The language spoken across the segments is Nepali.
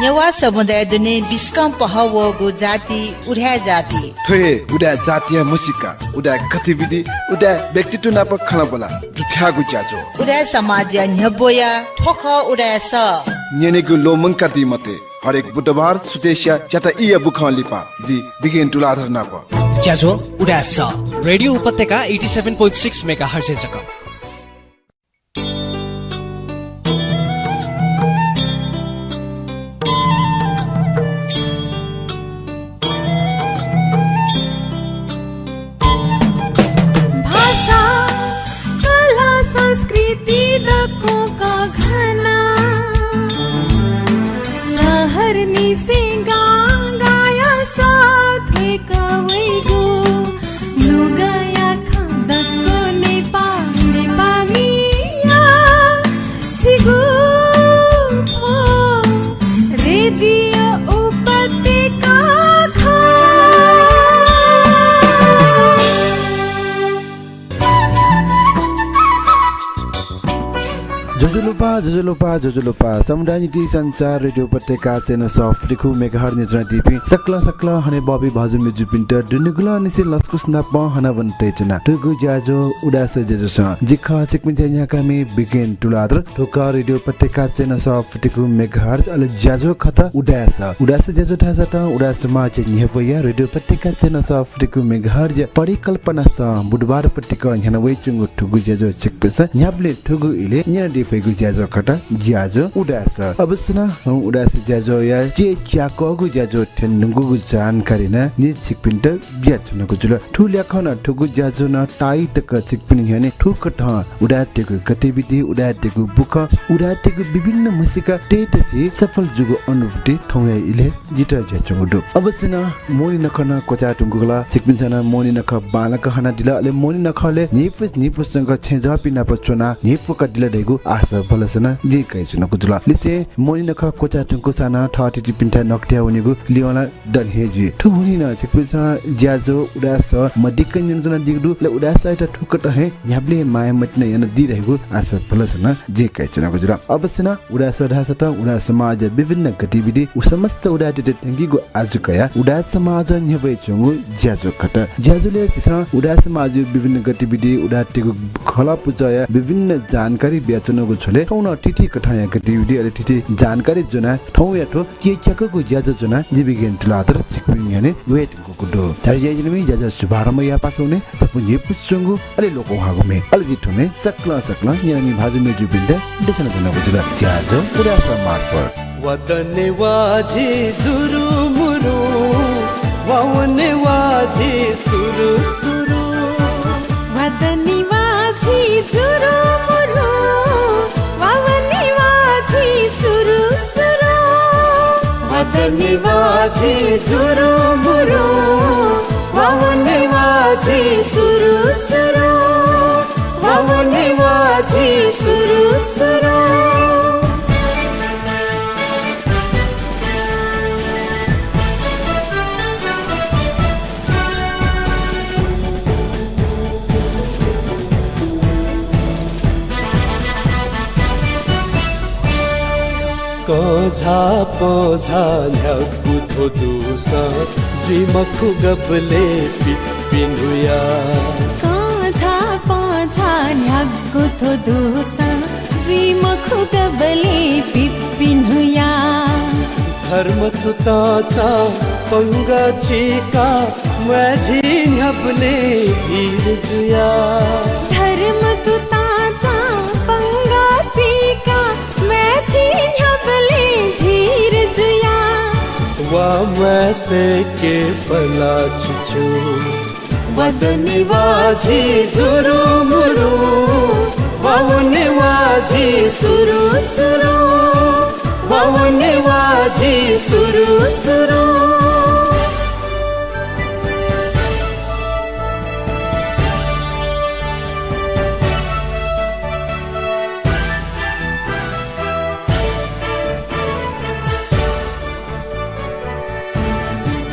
नेवा समुदाय दुने बिस्कम पहवगु जाति उड्या जाति थोए उडा जातीय मुसिका उडा गतिविधि उडा व्यक्तित्व नाप खला बोला दुठ्यागु ज्याजो उड्या समाज न्यबोया ठोख उड्या स नेनेगु लोमंका दी मते हरेक बुधबार सुतेशिया चटा इया बुखान लिपा जी बिगिन टु आधार नाप ज्याजो उडा स रेडियो उपत्यका 87.6 मेगाहर्ज जक जोजोलोपा समुदाय नीति संचार रेडियो उपत्यका चेना सफ दिखु मेगाहर निजना दिपि सकला हने बबी भाजु मेजु पिन्टर दुनुगुला निसे लस्कुस ना प हना बनते चना तुगु ज्याजो उडास ज्याजो स जिखा चिकमिन न्या कामी बिगिन टुलादर ठोका रेडियो उपत्यका चेना सफ दिखु मेगाहर अल ज्याजो खता उडास ज्याजो थासा त उडास समाज न्यपया रेडियो उपत्यका चेना सफ दिखु मेगाहर ज परिकल्पना स बुधबार उपत्यका न्याना वेचुंगु ठुगु ज्याजो चिकपेस न्याब्ले ठुगु इले न्या दिफेगु ज्याजो खटा ज्याजो उडास अवश्य उडास ज्याजो या जे च्याको ज्याजो ठेन्नुगु जानकारी न नि छिकपिन्ट ब्याचुनको जुल ठुल्या खन ठुगु ज्याजो न टाइट क छिकपिन हने ठुक ठ उडातेको गतिविधि उडातेको बुख उडातेको विभिन्न मुसिका टेतछि सफल जुगु अनुभूति ठौया इले जिटा ज्याचो दु अवश्य न मोनि नखन कोचा टुंगुला छिकपिन जना मोनि नख बालक हना दिला ले मोनि नखले निपुससँग छेजा पिना पचना निपुक दिला देगु आशा भलसना जे कैसनको जुल लिसे मोनि नख कोचा टुंगु साना ठटिटि पिन्टा नक्ट्या उनीगु लियोला दल हेजी ठुहुनि न छिकपिसा ज्याजो उडास मदिक निजना दिगदु ले उडास आइटा ठुकट हे न्याब्ले माया मट्न यन दिरहेको आशा भलसना जे कैसनको जुल अवश्य न उडास ढासत उडास समाज विभिन्न गतिविधि समस्त उडाटे टेंगीगु आजुकया उडास समाज न्यबे चंगु ज्याजो खट ज्याजोले छिसा उडास समाज विभिन्न गतिविधि उडाटेको खला पूजाया विभिन्न जानकारी ब्याचनको छोले ठौन टिटी कठाया गतिविधि अले टिटी जानकारी जना ठौ याठो के चकको ज्याजो जना जिबिगेन तुलातर छिकपिन याने वेटको कुडो थाइजेजनमी ज्याजो शुभारम्भ या पाखौने तपु नेपुसंगु अले लोको हागुमे अले जिठुमे सकला यानी भाजुमे जुबिन्द देशना जनको जुल ज्याजो उडास मार्फत वदने वाजी जुरु मुरु वावने वाजी सुरु सुरु वदने वाजी जुरु मुरु वावने वाजी सुरु सुरु वदने वाजी जुरु मुरु वावने वाजी सुरु सुरु वावने वाजी सुरु सुरु पोझा न्यागुथो दुसा जिमखु गबले पिपिनुया पोझा न्यागुथो दुसा जिमखु गबले पिपिनुया धर्म तुताचा पंगाचिका माझी न्याबले धीरजुया धर्म तुताचा पंगाचिका माझी न्याबले धीरजुया वा मैसे के पला छुछु वदने वाजी जुरु मुरु वावने वाजी सुरु सुरु वावने वाजी सुरु सुरु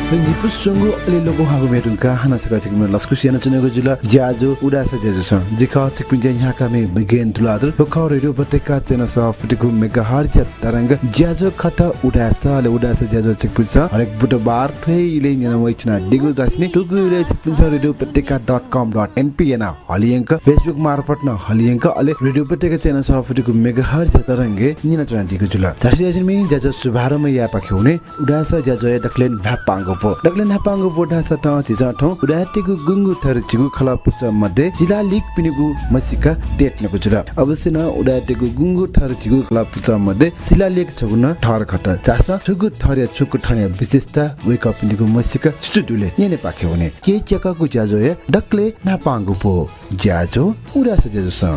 निपुसंगो अले लोगो हागो मेरुका हाना सका छिक मे लस्कुसियाना चनेगो जुल ज्याजो उडासा जेजस जिखा सिकपिन जे यहाँ का मे बिगेन तुलादर होखा रेडियो पत्रिका चेना स फटिकु मेगाहर्ज तरंग ज्याजो खटा उडासा ले उडासा ज्याजो छिकपिन स हरेक बुधबार थैले न्याना वइचना डिगु दास्नी टुगु ले छिकपिन स रेडियो पत्रिका.com.np याना हलियंक फेसबुक मार्फत न हलियंक अले रेडियो पत्रिका चेना स फटिकु मेगाहर्ज तरंगे निना चना दिगु जुल तासियाजिन मे ज्याजो सुभारम या पाखेउने उडासा ज्याजो डक्लेन ढापांगो डक्लेन ढापांगो बोटा सटा चिसा ठौ उडाटिगु गुंगु थर चिगु खला पुच मध्ये जिला लिक पिनिगु मसिका टेट नको जुल अवश्य न उडाटिगु गुंगु थर चिगु खला पुच मध्ये शिला लेख छगुन ठर खट चासा छगु थर्या छुकु ठने विशेषता वेक अप पिनिगु मसिका स्टुडुले नेने पाखेउने के चकागु ज्याजो डक्ले ढापांगो पो ज्याजो उडासा ज्याजो स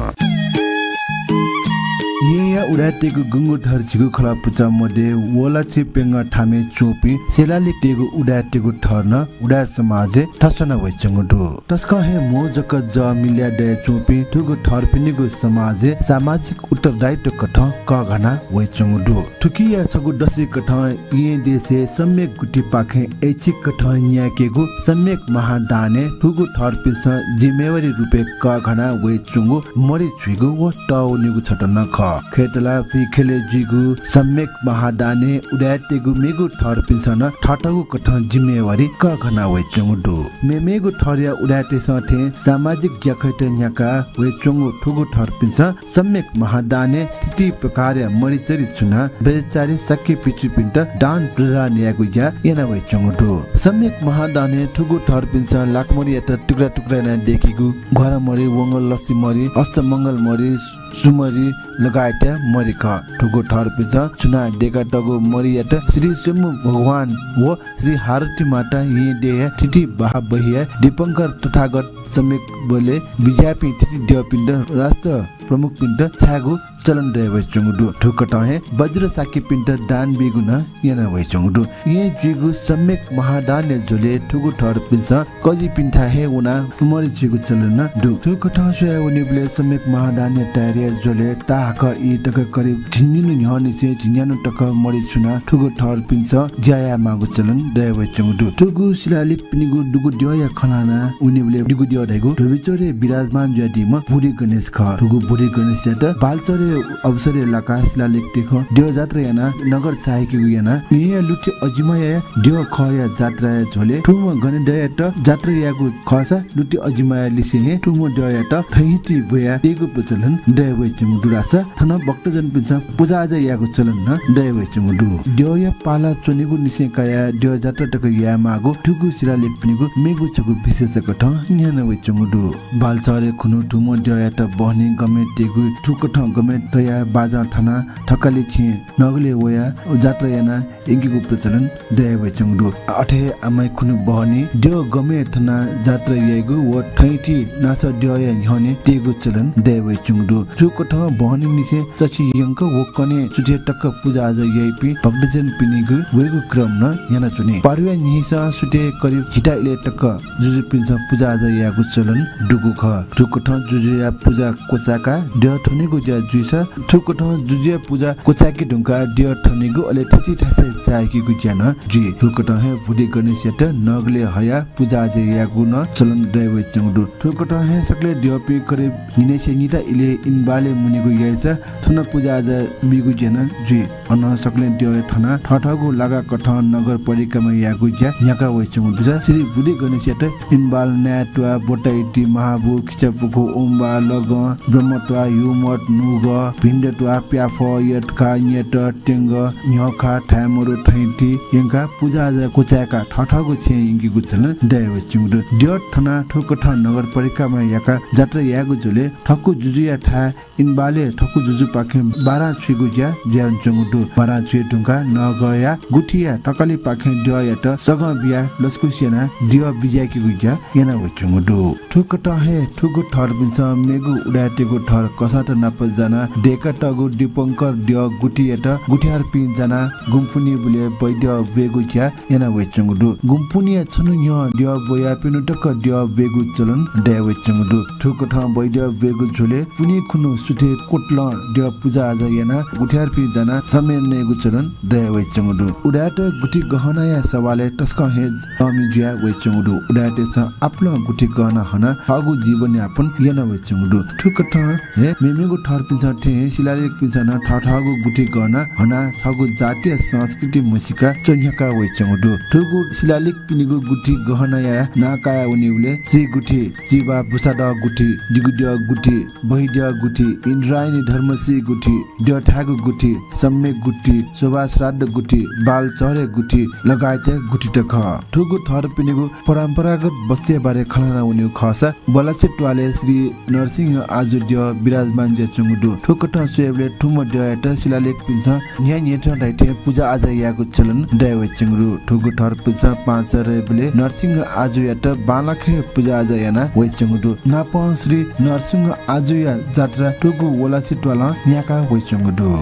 या उडाटेको गुंगु थर छिगु खला पुचा मध्ये वला छि पेंगा ठामे चोपी सेलाले टेगु उडाटेको ठर्न उडा समाजे ठसन वइचंगु दु तस्का हे मोजक ज मिल्या दे चोपी ठुगु ठर पिनिगु समाजे सामाजिक उत्तरदायित्व कठ क घना वइचंगु दु ठुकिया छगु दसि कठ ये देशे सम्यक गुटी पाखे एछि कठ न्याकेगु सम्यक महादाने ठुगु ठर पिस जिम्मेवारी रुपे क घना वइचंगु मरि छुगु व टाउ निगु छटन ख खेतला फिखेले जिगु सम्यक महादाने उडाटेगु मेगु ठर पिसन ठटगु कठ जिम्मेवारी क घना वइचंगु दु मेमेगु ठरिया उडाटे सथे सामाजिक ज्याखैट न्याका वइचंगु ठुगु ठर पिस सम्यक महादाने तिति प्रकार मरिचरी चुना बेचारी सके पिचु पिन्ट दान प्रजा न्यागु या याना वइचंगु दु सम्यक महादाने ठुगु ठर पिस लाकमरि एत टुक्रा टुक्रा न देखिगु घर मरि वंगल लसी मरि अस्त मंगल मरि सुमरी लगायत मरिका ठुगु ठर पिच चुना डेका टगु मरियत श्री स्वयं भगवान व श्री हारती माता यी दे तिथि बहा बहिया दीपंकर तथागत सम्यक बोले बिजापि तिथि देवपिण्ड राष्ट्र प्रमुख पिण्ड छागु चलन दे वइचंगु ठुकटहे वज्र साकी पिण्ड दान बिगुन याना वइचंगु ये जिगु सम्यक महादान जोले ठुगु ठर पिन्छ कजि पिन्था हे उना तुमरि जिगु चलन दु ठुकट सोया उनिबले सम्यक महादान टारिया जोले ताक इ टक करिब झिन्निनु न्हनि से झिन्यानु टक मरि छुना ठुगु ठर पिन्छ ज्याया मागु चलन दे वइचंगु ठुगु शिलालिक पिनिगु दुगु द्यया खनाना उनिबले दुगु द्य दैगु धोबिचरे विराजमान ज्यादिम बुढी गणेश ख ठुगु बुढी गणेश ज्यादा बालचरे अवसरे लकासला लेख्टेको देव जात्रा याना नगर चाहेकी याना निया लुटी अजिमय देव खया जात्रा झोले ठुम गने दयट जात्रा यागु खसा लुटी अजिमय लिसिने ठुम दयट थैति बया तेगु प्रचलन दयवैचम दुरासा थन भक्तजन पिन्छ पूजा आज यागु चलन न दयवैचम दु देवया पाला चोनिगु निसेकाया देव जात्रा टक या मागु ठुगु सिरा लेख्निगु मेगु छगु विशेष कठ न्यान वैचम दु बालचरे खुनु ठुम दयट बहनी गमे तेगु ठुकठ गमे तया बाजा थाना ठकाली छि नगले वया जात्रा याना एंगीगु प्रचलन दयवै चंगदु अठे आमै खुनु बहनी देव गमे थाना जात्रा येगु व ठैठी नास देय न्हने तेगु चलन दयवै चंगदु जुकठ बहनी निसे चछि यंक वकने सुजे टक पूजा आज येपि भक्तजन पिनिगु वेगु क्रम न याना चुने पारुया निसा सुते करिब हिटाइले टक जुजु पिन्छ पूजा आज यागु चलन दुगु ख जुकठ जुजुया पूजा कोचाका देव ठनेगु ज्या जुइसा ठुकठ जुजिया पूजा कोचाकी ढुंका दिय ठनेगु अले थिति थासे चाहेकी गुज्यान जि ठुकठ हे भुडी गणेश यात नगले हया पूजा जे यागु न चलन दैवै चंगदु ठुकठ हे सकले दियपि करे निनेसे निता इले इनबाले मुनिगु याइसा थन पूजा आज बिगु जेन जि अन सकले दिय थना ठठगु लागा कठ नगर परिक्रमा यागु ज्या याका वइ चंगदु श्री भुडी गणेश यात इनबाल न्याटवा बोटाइटी महाबु खिचपुको ओम्बा लग ब्रह्मत्वा युमट नुग भिन्डटवा प्याफ यटका न्यट टेंग न्यखा थामरो थैति यंका पूजा आज कोचाका ठठगु छे यंगी गुचलन दयव चिङदु ड्य ठना ठोकठ नगर परिक्रमा याका जात्रा यागु जुले ठक्कु जुजुया ठा इनबाले ठक्कु जुजु पाखे 12 छिगु ज्या ज्यान चंगदु 12 छि ढुंगा नगया गुठिया ठकली पाखे ड्य यात सग बिया लस्कुसिना ड्य बिजाकी गुज्या याना वचंगदु ठोकठ हे ठुगु ठर बिन्छ मेगु उडाटेगु ठर कसाट नप जना डेका टगु दीपंकर ड्य गुटिएट गुठियार पिन जना गुम्फुनी बुले वैद्य बेगु ज्या याना वचंगदु गुम्फुनिया छनु न्य ड्य बोया पिनु टक ड्य बेगु चलन दय वचंगदु ठुकठ वैद्य बेगु झोले पुनी खुनु सुथे कोटल ड्य पूजा आज याना गुठियार पिन जना सम समय नेगु चलन दया वे चंगुदु उडाट गुठी गहना या सवाले टस्क हेज अमि जुया वे चंगुदु उडाटे स आपलो गुठी गहना हना हागु जीवन यापन yana वे चंगुदु ठुकठ हे मेमेगु ठर पिन्छ ठे शिलालेख पिन्छ न ठठगु गुठी गहना हना छगु जातीय संस्कृति मुसिका चन्याका वे चंगुदु ठुगु शिलालेख पिनिगु गुठी गहना या नाकाया उनिउले सी गुठी जीवा बुसादा गुठी दिगुद्य गुठी बहिद्य गुठी इन्द्रायणी धर्मसी गुठी डठागु गुठी सम्मेक गुठी शोभा श्राद्ध गुठी बाल चहरे गुठी लगायत गुठी त ख ठुगु थर पिनिगु परम्परागत बस्य बारे खलना उनिउ खसा बलाचे ट्वाले श्री नरसिंह आजुद्य विराजमान जे चंगुदु ठुकट सुएबले ठुम डयट शिलालेख पिन्छ न्या न्यट दाइथे पूजा आज याको चलन दयवे चंगुदु ठुगु थर पिन्छ पाँच रेबले नरसिंह आजुयाट बालखे पूजा आज याना वे चंगुदु नाप श्री नरसिंह आजुया जात्रा ठुगु वलाचे ट्वाला न्याका वे चंगुदु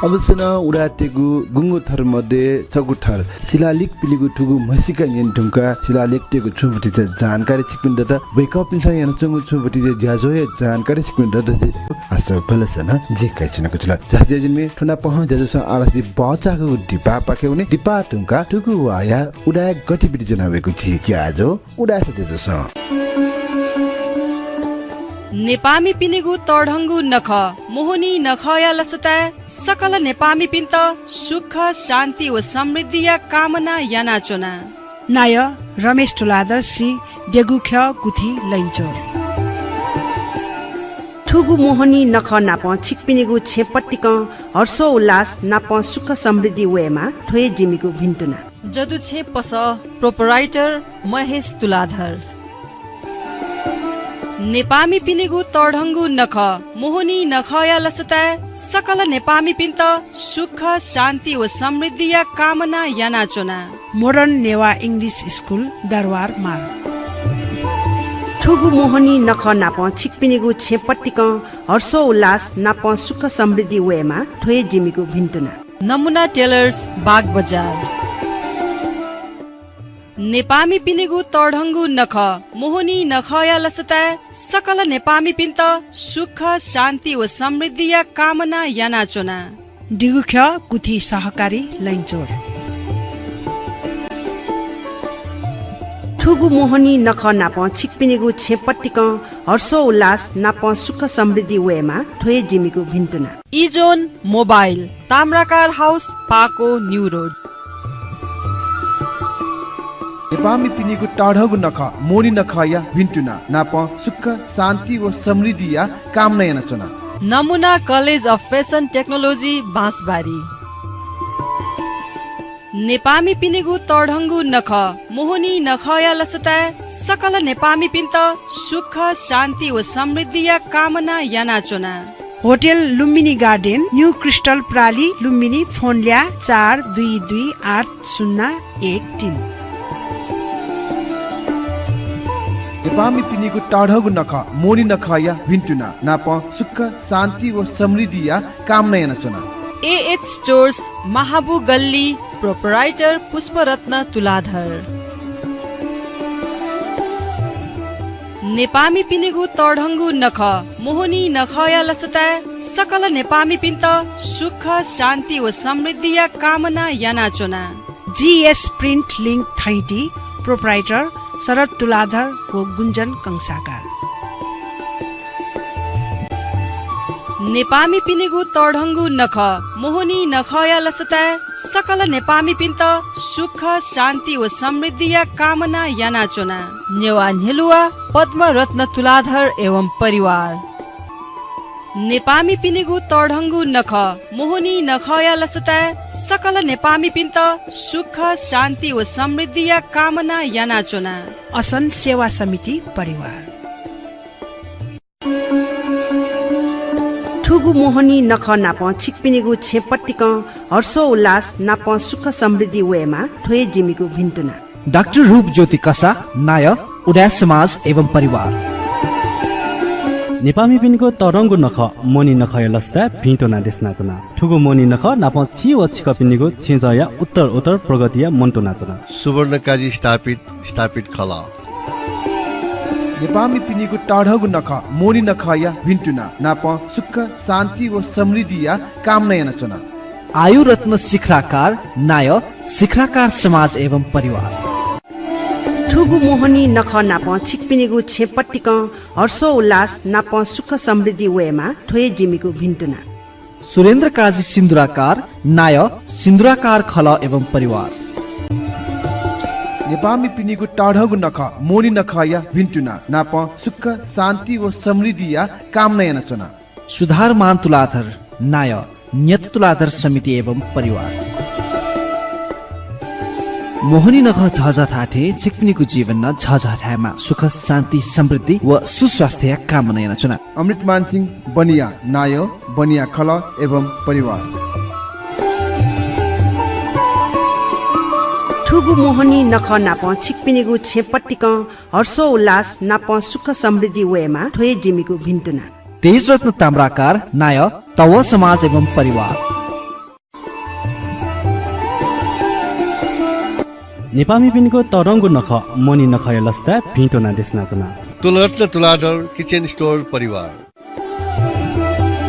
अवश्य न उडाटेगु गुंगु थर मध्ये छगु थर शिलालेख पिलिगु ठुगु मसिका न्यन ढुंका शिलालेख टेगु छुबटी छ जानकारी छिकपिन दत वेकअप पिन्छ यान चंगु छुबटी जे ज्याजोय जानकारी छिकपिन दत आसो भलसन जे कैचनको छला जजे जिनमे ठुना पह जजस आलासी बचाको डिपा पाके उनी डिपा ढुंका ठुगु आया उडा गतिविधि जनावेको छि ज्याजो उडा जजस नेपामी पिनेगु तडहंगु नख मोहनी नखया लसता सकल नेपामी पिन्त सुख शान्ति व समृद्धि या कामना याना चोना नाय रमेश तुलादर श्री डेगुख्य गुथी लैन्चो ठुगु मोहनी नख नाप छिकपिनेगु छेपट्टिक हर्षो उल्लास नाप सुख समृद्धि वेमा थोय जिमीगु भिन्तुना जदु छे पस प्रोपराइटर महेश तुलाधर नेपामी पिनेगु तडहंगु नख मोहनी नखया लसता सकल नेपामी पिन्त सुख शान्ति व समृद्धि या कामना याना चोना मोडर्न नेवा इंग्लिश स्कूल दरबार मार ठुगु मोहनी नख नाप छिकपिनेगु छेपट्टिक हर्षो उल्लास नाप सुख समृद्धि वेमा थोय जिमीगु भिन्तुना नमुना टेलर्स बाग बजार नेपामी पिनेगु तडहंगु नख मोहनी नखया लसता सकल नेपामी पिन्त सुख शान्ति व समृद्धि या कामना याना चोना डिगुख्य गुथी सहकारी लैन्चोर ठुगु मोहनी नख नाप छिकपिनेगु छेपट्टिक हर्षो उल्लास नाप सुख समृद्धि वेमा थोय जिमीगु भिन्तुना इजोन मोबाइल ताम्राकार हाउस पाको न्यू रोड नेपामी पिनिगु टाढगु नख मोनी नखया भिन्तुना नाप सुख शान्ति व समृद्धि या कामना याना चना नमुना college of fashion technology Bansbari नेपामी पिनेगु तडहंगु नख मोहनी नखया लसता सकल नेपामी पिन्त सुख शान्ति व समृद्धि या कामना याना चोना hotel Lumbini garden new crystal प्राली लुम्बिनी फोन ल्या 422801 नेपामी पिनिगु टाढगु नख मोनी नखया भिन्तुना नाप सुख शान्ति व समृद्धि या कामना याना चना एएच स्टोर्स महाबु गल्ली प्रोपराइटर पुष्परत्न तुलाधर नेपामी पिनेगु तडहंगु नख मोहनी नखया लसता सकल नेपामी पिन्त सुख शान्ति व समृद्धि या कामना याना चोना जीएस प्रिन्ट लिंक थैटी प्रोपराइटर शरद तुलाधर व गुन्जन कंसाका नेपामी पिनेगु तडहंगु नख मोहनी नखया लसता सकल नेपामी पिन्त सुख शान्ति व समृद्धि या कामना याना चोना नेवा नेलुवा पद्म रत्न तुलाधर एवं परिवार नेपामी पिनेगु तडहंगु नख मोहनी नखया लसता सकल नेपामी पिन्त सुख शान्ति व समृद्धि या कामना याना चोना असन सेवा समिति परिवार ठुगु मोहनी नख नाप छिकपिनेगु छेपट्टिक हर्षो उल्लास नाप सुख समृद्धि वेमा थोय जिमीगु भिन्तुना डाक्टर रूप ज्योति कसा नायक उडा समाज एवं परिवार नेपामी पिनको तरंगु नख मोनी नखया लस्ता भिन्तोना देशनाचना ठुगु मोनी नख नाप छि व छिक पिनिगु छिजया उत्तर प्रगतिया मन्टो नाचना सुवर्णकारी स्थापित खला नेपामी पिनीको टाढगु नख मोनी नख या भिन्टुना नाप सुख शान्ति व समृद्धि या कामना याना चना आयु रत्न शिखराकार नाय शिखराकार समाज एवं परिवार ठुगु मोहनी नख नाप छिकपिनिगु छेपट्टिक हर्षो उल्लास नाप सुख समृद्धि वेमा ठोए जिमीको भिन्टुना सुरेन्द्र काजी सिन्दुराकार नाय सिन्दुराकार खल एवं परिवार नेपामी पिनीको टाढगु नख मोनी नख या भिन्टुना नाप सुख शान्ति व समृद्धि या कामना याना चना सुधारमान तुलाधर नाय नियत तुलाधर समिति एवं परिवार मोहनी नख झझठाठे छिकपिनीको जीवनमा झझठामा सुख शान्ति समृद्धि व सुस्वास्थ्य कामना याना चना अमृतमान सिंह बनिया नाय बनिया खल एवं परिवार ठुगु मोहनी नख नाप छिकपिनिगु छेपट्टिक हर्षो उल्लास नाप सुख समृद्धि वेमा ठोए जिमीको भिन्टुना तेज रत्न ताम्राकार नाय तव समाज एवं परिवार नेपामी पिनको तरङ्गु नख मनी नख लस्ता भिन्टोना देशनाचना तुलरत्न तुलाधर किचन स्टोर परिवार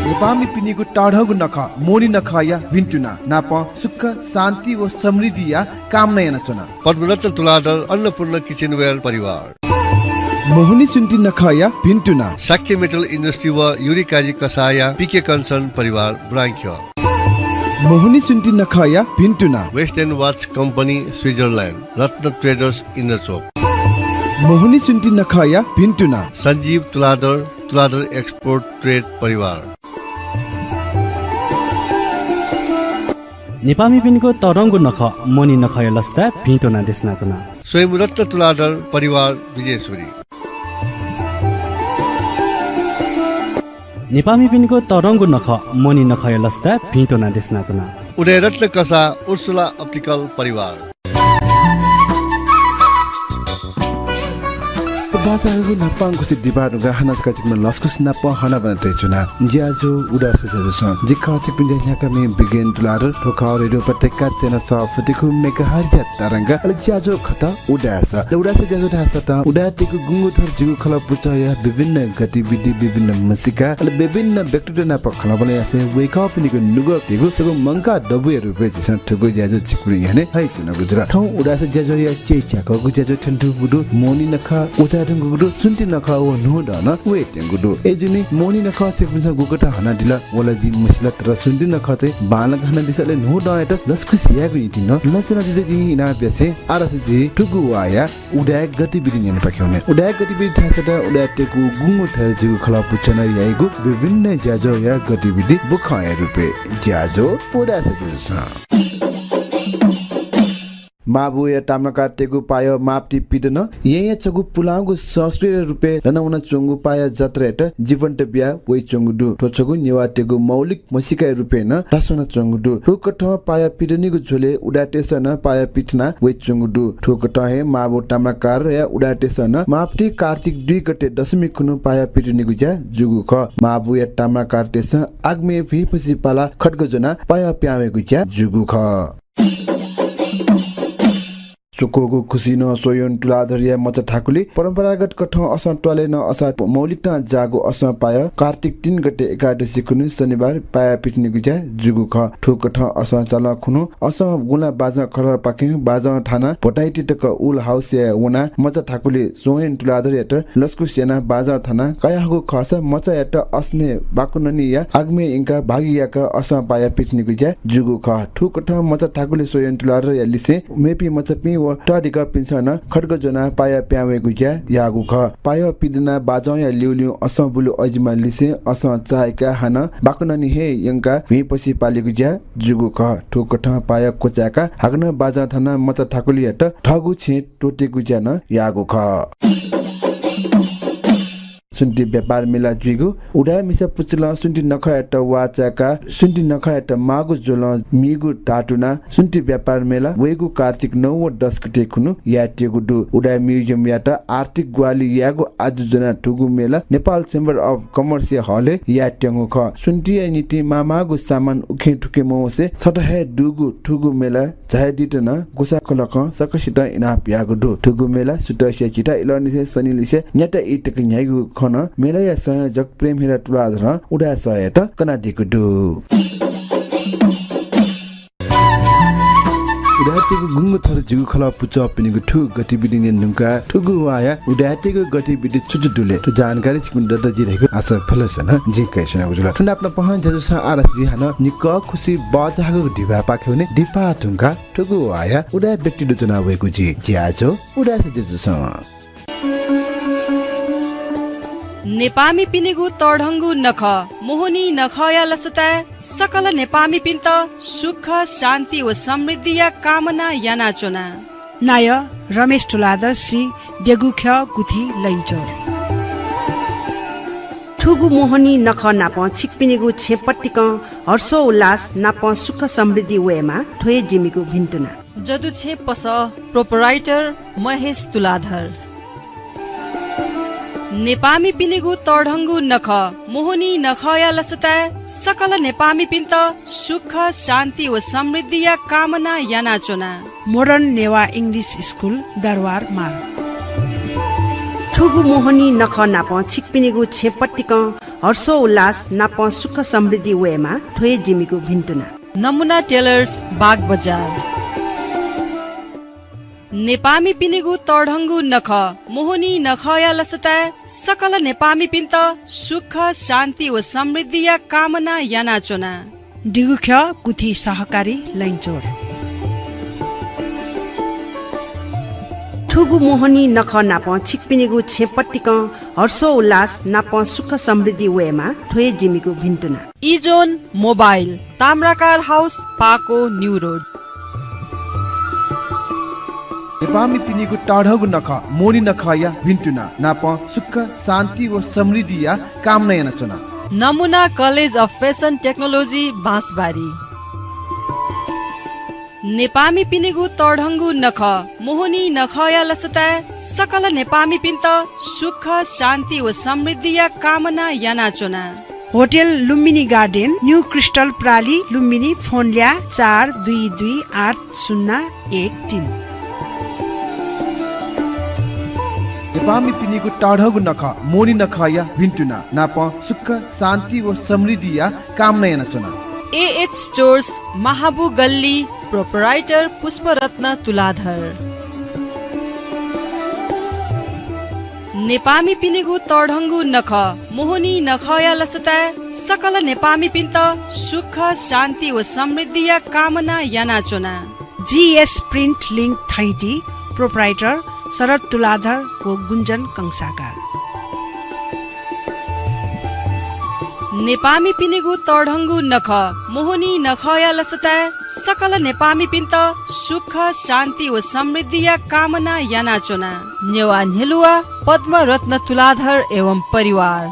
नेपामी पिनीको टाढगु नख मोनी नख या भिन्टुना नाप सुख शान्ति व समृद्धि या कामना याना चना पद्मरत्न तुलाधर अन्नपूर्ण किचनवेयर परिवार मोहनी सुन्टी नख या भिन्टुना साक्य मेटल इन्डस्ट्री व युरिकाजी कसाया पीके कन्सर्न परिवार ब्राङ्क्य मोहनी सुन्टी नख या भिन्टुना West End watch company Switzerland Ratna traders Indrachok मोहनी सुन्टी नख या भिन्टुना सञ्जीव तुलाधर एक्सपोर्ट ट्रेड परिवार नेपामी पिनको तरङ्गु नख मनी नख लस्ता भिन्टोना देशनाचना स्वयं रत्न तुलाधर परिवार विजयश्वरी नेपामी पिनको तरङ्गु नख मनी नख लस्ता भिन्टोना देशनाचना उदय रत्न कसा उर्सुला अप्टिकल परिवार बाजारको नापाङको सिद्धि बारुगा हनासका चिकमा लस्कुस नाप हना बनते चुना ज्याजो उडास जजो जिखा चिपिन जन्याका मे बिगेन दुलार ठोका रेडियो पटेका चेना सफतिखु मेका हरजा तरंगा अल ज्याजो खता उडास ज्याजो ढासता उडातेको गुंगु थर जिगु खला पुचाया विभिन्न गतिविधि विभिन्न मसिका अल विभिन्न व्यक्तिगत नाप खला बने यासे वेक अप निको नुगो तेगु तगु मंका डबुहरू बेजिसन ठगु ज्याजो चिकुरि याने हाइ चुना गुजरा ठौ उडास ज्याजो या चेचाको ज्याजो ठन्टु बुडु मोनी नखा उचा गुडु सुन्ति नखा ओ नो दन वेट गुडु एजुनी मोनी नखा चेकबिन गुगटा हना दिला वला जी मसिला तर सुन्ति नखा चाहिँ बालक हना दिसले नो दएट लस्कु सियागु इति न लसना दिदे जी इना बेसे आरस जी ठुगु वाया उडाय गतिविधि नेन पख्याउने उडाय गतिविधि थासटा उडायतेको गुंगु थ जिगु खला पुचना याइगु विभिन्न ज्याजो या गतिविधि बुखाय रुपे ज्याजो पोडा सजुसा माबु या तामका तेगु पायो माप्ति पिदन ये चगु पुलागु संस्कृत रुपे रनउना चंगु पाया जत्रेट जीवन्त बिया वइ चंगुदु ठोचगु नेवा तेगु मौलिक मसिकाय रुपे न तासना चंगुदु ठोकठ पाया पिदनिगु झोले उडाटेसन पाया पिठना वइ चंगुदु ठोकठ हे माबु तामकार या उडाटेसन माप्ति कार्तिक 2 गते दशमी खुनु पाया पिदनिगु जा जुगु ख माबु या तामकार तेस आगमे भि पछि पाला खड्गजना पाया प्यावेगु जा जुगु ख सुकोगु खुसिनो सोयन तुलाधरिया मच ठाकुले परम्परागत कठ असं टले न असा मौलिकता जागो असं पाय कार्तिक 3 गते एकादशी खुनु शनिबार पाया पिटनी गुजा जुगु ख ठोक कठ असं चल खुनु असं गुला बाजा खर पाके बाजा थाना पटाइटी तक उल हाउस या वना मच ठाकुले सोयन तुलाधरिया त लस्कु सेना बाजा थाना कायागु खस मच यात अस्ने बाकुननी या आगमे इंका भागिया क असं पाया पिटनी गुजा जुगु ख ठोक कठ मच ठाकुले सोयन तुलाधरिया लिसे मेपी मच पि टडिका पिन्छन खड्ग जना पाया प्यावे गुज्या यागु ख पाया पिदना बाजाउ या लिउलिउ असं बुलु अजमा लिसे असं चायका हान बाकुननी हे यंका भि पछि पाले गुज्या जुगु ख ठोकठ पाया कोचाका हाग्न बाजा थना मच ठाकुलिया त ठगु छे टोटे गुज्या न यागु ख सुन्टी व्यापार मेला जुइगु उडा मिसा पुचल सुन्टी नखयाट वाचाका सुन्टी नखयाट मागु जोल मिगु टाटुना सुन्टी व्यापार मेला वेगु कार्तिक 9 व 10 गते खुनु याटेगु दु उडा म्युजियम याट आर्थिक ग्वाली यागु आजुजना ठुगु मेला नेपाल चेम्बर अफ कमर्स हले याटेगु ख सुन्टी नीति मामागु सामान उखे ठुके मोसे छटहे दुगु ठुगु मेला चाहे दिटन गुसा कलक सकसित इना प्यागु दु ठुगु मेला सुतसिया चिटा इलनिसे सनिलिसे न्याटा इटक न्यागु खन मेला या संयोजक प्रेम हेरा तुलाधर उडा सयत कनाडिको दु उडाटेको गुङ्गु थर जिगु खला पुच पिनिगु ठु गतिविधि नेनुका ठुगु वाया उडाटेको गतिविधि छुटु दुले त जानकारी छिकुन दद जिरहेको आशा फलसन जिकै छन बुझला ठुना आफ्नो पहन जजुसा आरस जिहान निक खुसी बजाको दिभा पाख्यौने दिपा ठुंगा ठुगु वाया उडा व्यक्ति दुजना वेगु जि ज्याजो उडा जजुसा नेपामी पिनिगु तडङ्गु नख मोहनी नखया लसता सकल नेपामी पिन्त सुख शान्ति व समृद्धि या कामना याना चोना नाय रमेश तुलाधर श्री डेगुख्य गुथी लैन्चोर ठुगु मोहनी नख नाप छिकपिनिगु छेपट्टिक हर्षो उल्लास नाप सुख समृद्धि वेमा ठोए जिमिगु भिन्तुना जदु छे पस प्रोपराइटर महेश तुलाधर नेपामी पिनिगु तडङ्गु नख मोहनी नखया लसता सकल नेपामी पिन्त सुख शान्ति व समृद्धि या कामना याना चोना मोडर्न नेवा इंग्लिश स्कुल दरबार मार ठुगु मोहनी नख नाप छिकपिनिगु छेपट्टिक हर्षो उल्लास नाप सुख समृद्धि वेमा ठोए जिमिगु भिन्तुना नमुना टेलर्स बाग बजार नेपामी पिनिगु तडङ्गु नख मोहनी नखया लसता सकल नेपामी पिन्त सुख शान्ति व समृद्धि या कामना याना चोना डिगुख्य गुथी सहकारी लैन्चोर ठुगु मोहनी नख नाप छिकपिनिगु छेपट्टिक हर्षो उल्लास नाप सुख समृद्धि वेमा ठोए जिमिगु भिन्तुना इजोन मोबाइल ताम्राकार हाउस पाको न्यू रोड नेपामी पिनिगु टाढगु नख मोनी नखया भिन्तुना नाप सुख शान्ति व समृद्धि या कामना याना चना नमुना college of fashion technology Bansbari नेपामी पिनिगु तडङ्गु नख मोहनी नखया लसता सकल नेपामी पिन्त सुख शान्ति व समृद्धि या कामना याना चोना hotel Lumbini garden new crystal प्राली लुम्बिनी फोन ल्या 422801 नेपामी पिनिगु टाढगु नख मोनी नखया भिन्तुना नाप सुख शान्ति व समृद्धि या कामना याना चना एएच स्टोर्स महाबु गल्ली प्रोपराइटर पुष्परत्न तुलाधर नेपामी पिनिगु तडङ्गु नख मोहनी नखया लसता सकल नेपामी पिन्त सुख शान्ति व समृद्धि या कामना याना चोना जीएस प्रिन्ट लिङ्क थाइटी प्रोपराइटर शरद तुलाधर व गुन्जन कंसाका नेपामी पिनिगु तडङ्गु नख मोहनी नखया लसता सकल नेपामी पिन्त सुख शान्ति व समृद्धि या कामना याना चोना नेवा नेलुवा पद्म रत्न तुलाधर एवं परिवार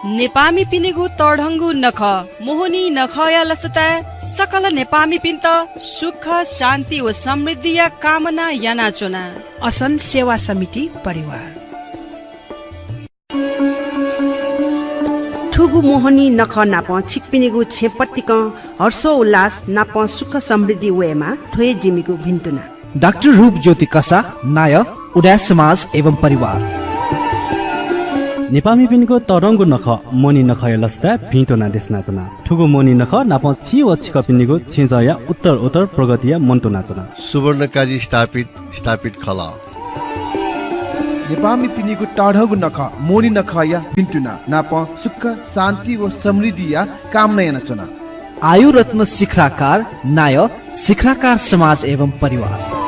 नेपामी पिनिगु तडङ्गु नख मोहनी नखया लसता सकल नेपामी पिन्त सुख शान्ति व समृद्धि या कामना याना चोना असन सेवा समिति परिवार ठुगु मोहनी नख नाप छिकपिनिगु छेपट्टिक हर्षो उल्लास नाप सुख समृद्धि वेमा ठोए जिमिगु भिन्तुना डाक्टर रूप ज्योति कसा नाय उडा समाज एवं परिवार नेपामी पिनको तरङ्गु नख मोनी नखया लस्ता भिन्टो नादेश नाचना ठुगु मोनी नख नाप छि व छिक पिनिगु छिजया उत्तर प्रगतिया मन्टो नाचना सुवर्णकाजी स्थापित खला नेपामी पिनिगु टाढगु नख मोनी नखया भिन्तुना नाप सुख शान्ति व समृद्धि या कामना याना चना आयु रत्न शिखराकार नाय शिखराकार समाज एवं परिवार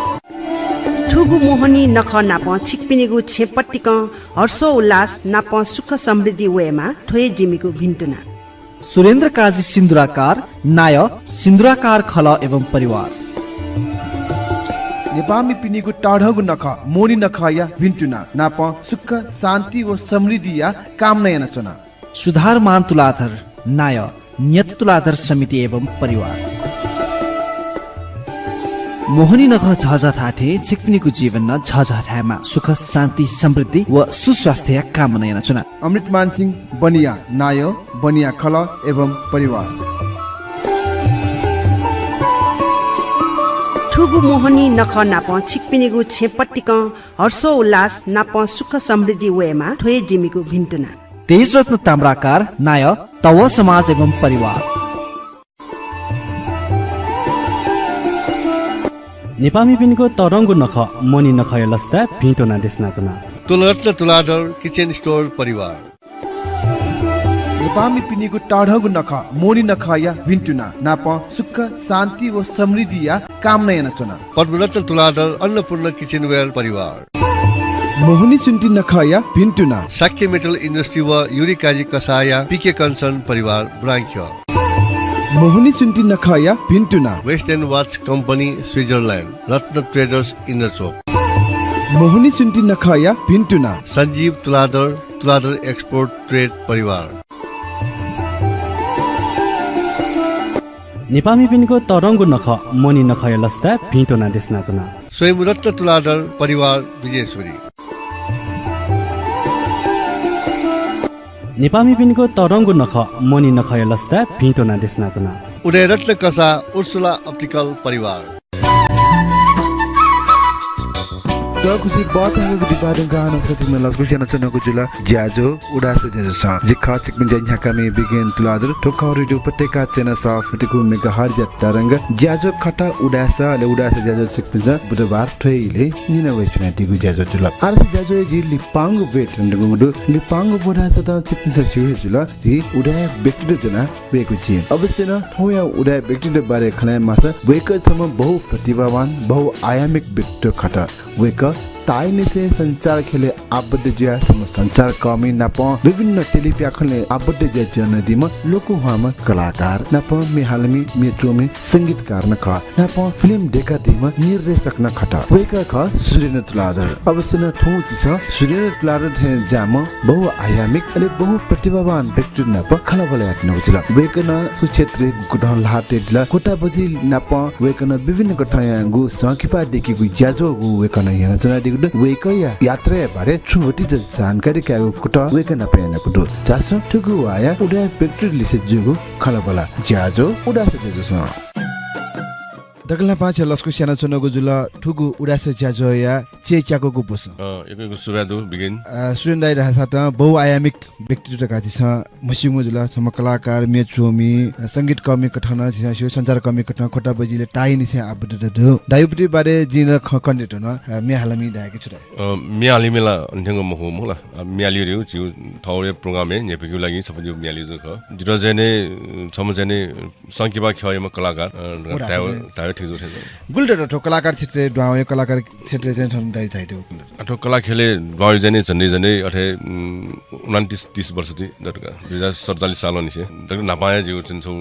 ठुगु मोहनी नख नाप छिकपिनिगु छेपट्टिक हर्षो उल्लास नाप सुख समृद्धि वेमा ठोए जिमिगु भिन्तुना सुरेन्द्र काजी सिन्दुराकार नाय सिन्दुराकार खल एवं परिवार नेपामी पिनिगु टाढगु नख मोनी नख या भिन्टुना नाप सुख शान्ति व समृद्धि या कामना याना चना सुधारमान तुलाधर नाय नियत तुलाधर समिति एवं परिवार मोहनी नख झझ ठाठे छिकपिनीको जीवनमा झझ ठामा सुख शान्ति समृद्धि व सुस्वास्थ्य कामना याना चुना अमृत मान सिंह बनिया नायो बनिया खल एवं परिवार ठुगु मोहनी नख नाप छिकपिनीगु छेपट्टिक हर्षो उल्लास नाप सुख समृद्धि वेमा ठोए जिमीगु भिन्टुना तेज रत्न ताम्राकार नाय तव समाज एवं परिवार नेपामी पिनको तरङ्गु नख मनी नखय लस्ता भिटोना देशनातना तुलरत्न तुलाधर किचन स्टोर परिवार नेपामी पिनिगु टाढगु नख मोनी नख या भिन्टुना नाप सुख शान्ति व समृद्धि या कामना याना चना पद्मरत्न तुलाधर अन्नपूर्ण किचनवेयर परिवार मोहनी सुन्टी नख या भिन्टुना साक्य मेटल इन्डस्ट्री व युरिकाजी कसाया पीके कन्सर्न परिवार ब्राङ्क्य मोहनी सुन्टी नख या भिन्टुना western watch company Switzerland Ratna traders इन्नरचोक मोहनी सुन्टी नख या भिन्टुना सञ्जीव तुलाधर एक्सपोर्ट ट्रेड परिवार नेपामी पिनको तरङ्गु नख मनी नखय लस्ता भिटोना देशनातना स्वयं रत्न तुलाधर परिवार विजयश्वरी नेपामी पिनको तरङ्गु नख मनी नखय लस्ता भिटोना देशनातना उदय रत्न कसा उर्सुला अप्टिकल परिवार खुसी बातहरुको डिपार्टमेन्ट गाना सचिव लस्कु सेना चनको जिल्ला ज्याजो उडास जस जिखा चिकमिन जन्या कामे बिगेन तुलादर टोका रेडियो पटेका चेना सफ्टको मेगाहर्ज तरंग ज्याजो खटा उडास ले उडास ज्याजो चिकमिन बुधबार थैले निना वेचना दिगु ज्याजो जुल आरस ज्याजो जि लिपाङ बेट ndगुडु लिपाङ बोडा सत चिकमिन सक्छु जुल जि उडा व्यक्तिगत जना बेको छि अवश्य न होया उडा व्यक्तिगत बारे खनाय मास वेक सम बहु प्रतिभावान बहु आयामिक व्यक्ति खटा वेक ताइनेसे संचार खेले आबद्ध ज्या सम संचार कमी नाप विभिन्न टेलिप्याखले आबद्ध ज्या जनदिम लोको हाम कलाकार नाप मेहालमी मेट्रोमी संगीतकार न ख नाप फिल्म डेका दिम निर्देशक न खट वेका ख सुरेन्द्र तुलाधर अवश्य न ठौ छ सुरेन्द्र तुलाधर थे जाम बहु आयामिक अले बहु प्रतिभावान व्यक्ति नाप खलबले आत्न उचिल वेकन क्षेत्र गुडन लाटे दिला कोटा बजी नाप वेकन विभिन्न गठया गु संकिपा देखि गु ज्याजो गु वेकन yana chana digdu वेकया यात्रा बारे छुटी जानकारी कागु कुटा वेकन पेना कुटु जासो ठगु आया उडा पेट्रोल लिसे जुगु खलबला ज्याजो उडा से जुगु दगला पाछ लस्कु सेना चनको जुला ठुगु उडास ज्याजो या चेच्याको बुस एकको सुब्यादु बिगिन सुरेन्द्र राजा त बहुआयामिक व्यक्तित्व काति छ मसिमु जुला सम कलाकार मेचोमी संगीत कर्मी कठना छियो संचार कर्मी कठना खोटा बजिले टाइ निसे आबद दु दायुपति बारे जिन कन्डेट न मेहालमी दायके छुटा मेहाली मेला अन्थंग महो मोला मेहाली रिउ जिउ थौरे प्रोग्रामे नेपिगु लागि सबै मेहाली ज ख जिरो जने समजने संकिबा खयमा कलाकार गुल्डर ठो कलाकार क्षेत्र द्वावे कलाकार क्षेत्र चाहिँ ठन दाइ चाहियो अथवा कला खेले द्वावे जने झन्डै झन्डै अथे 29-30 वर्ष ति दटका 2047 साल निसे दटका नापाया जिउ छौ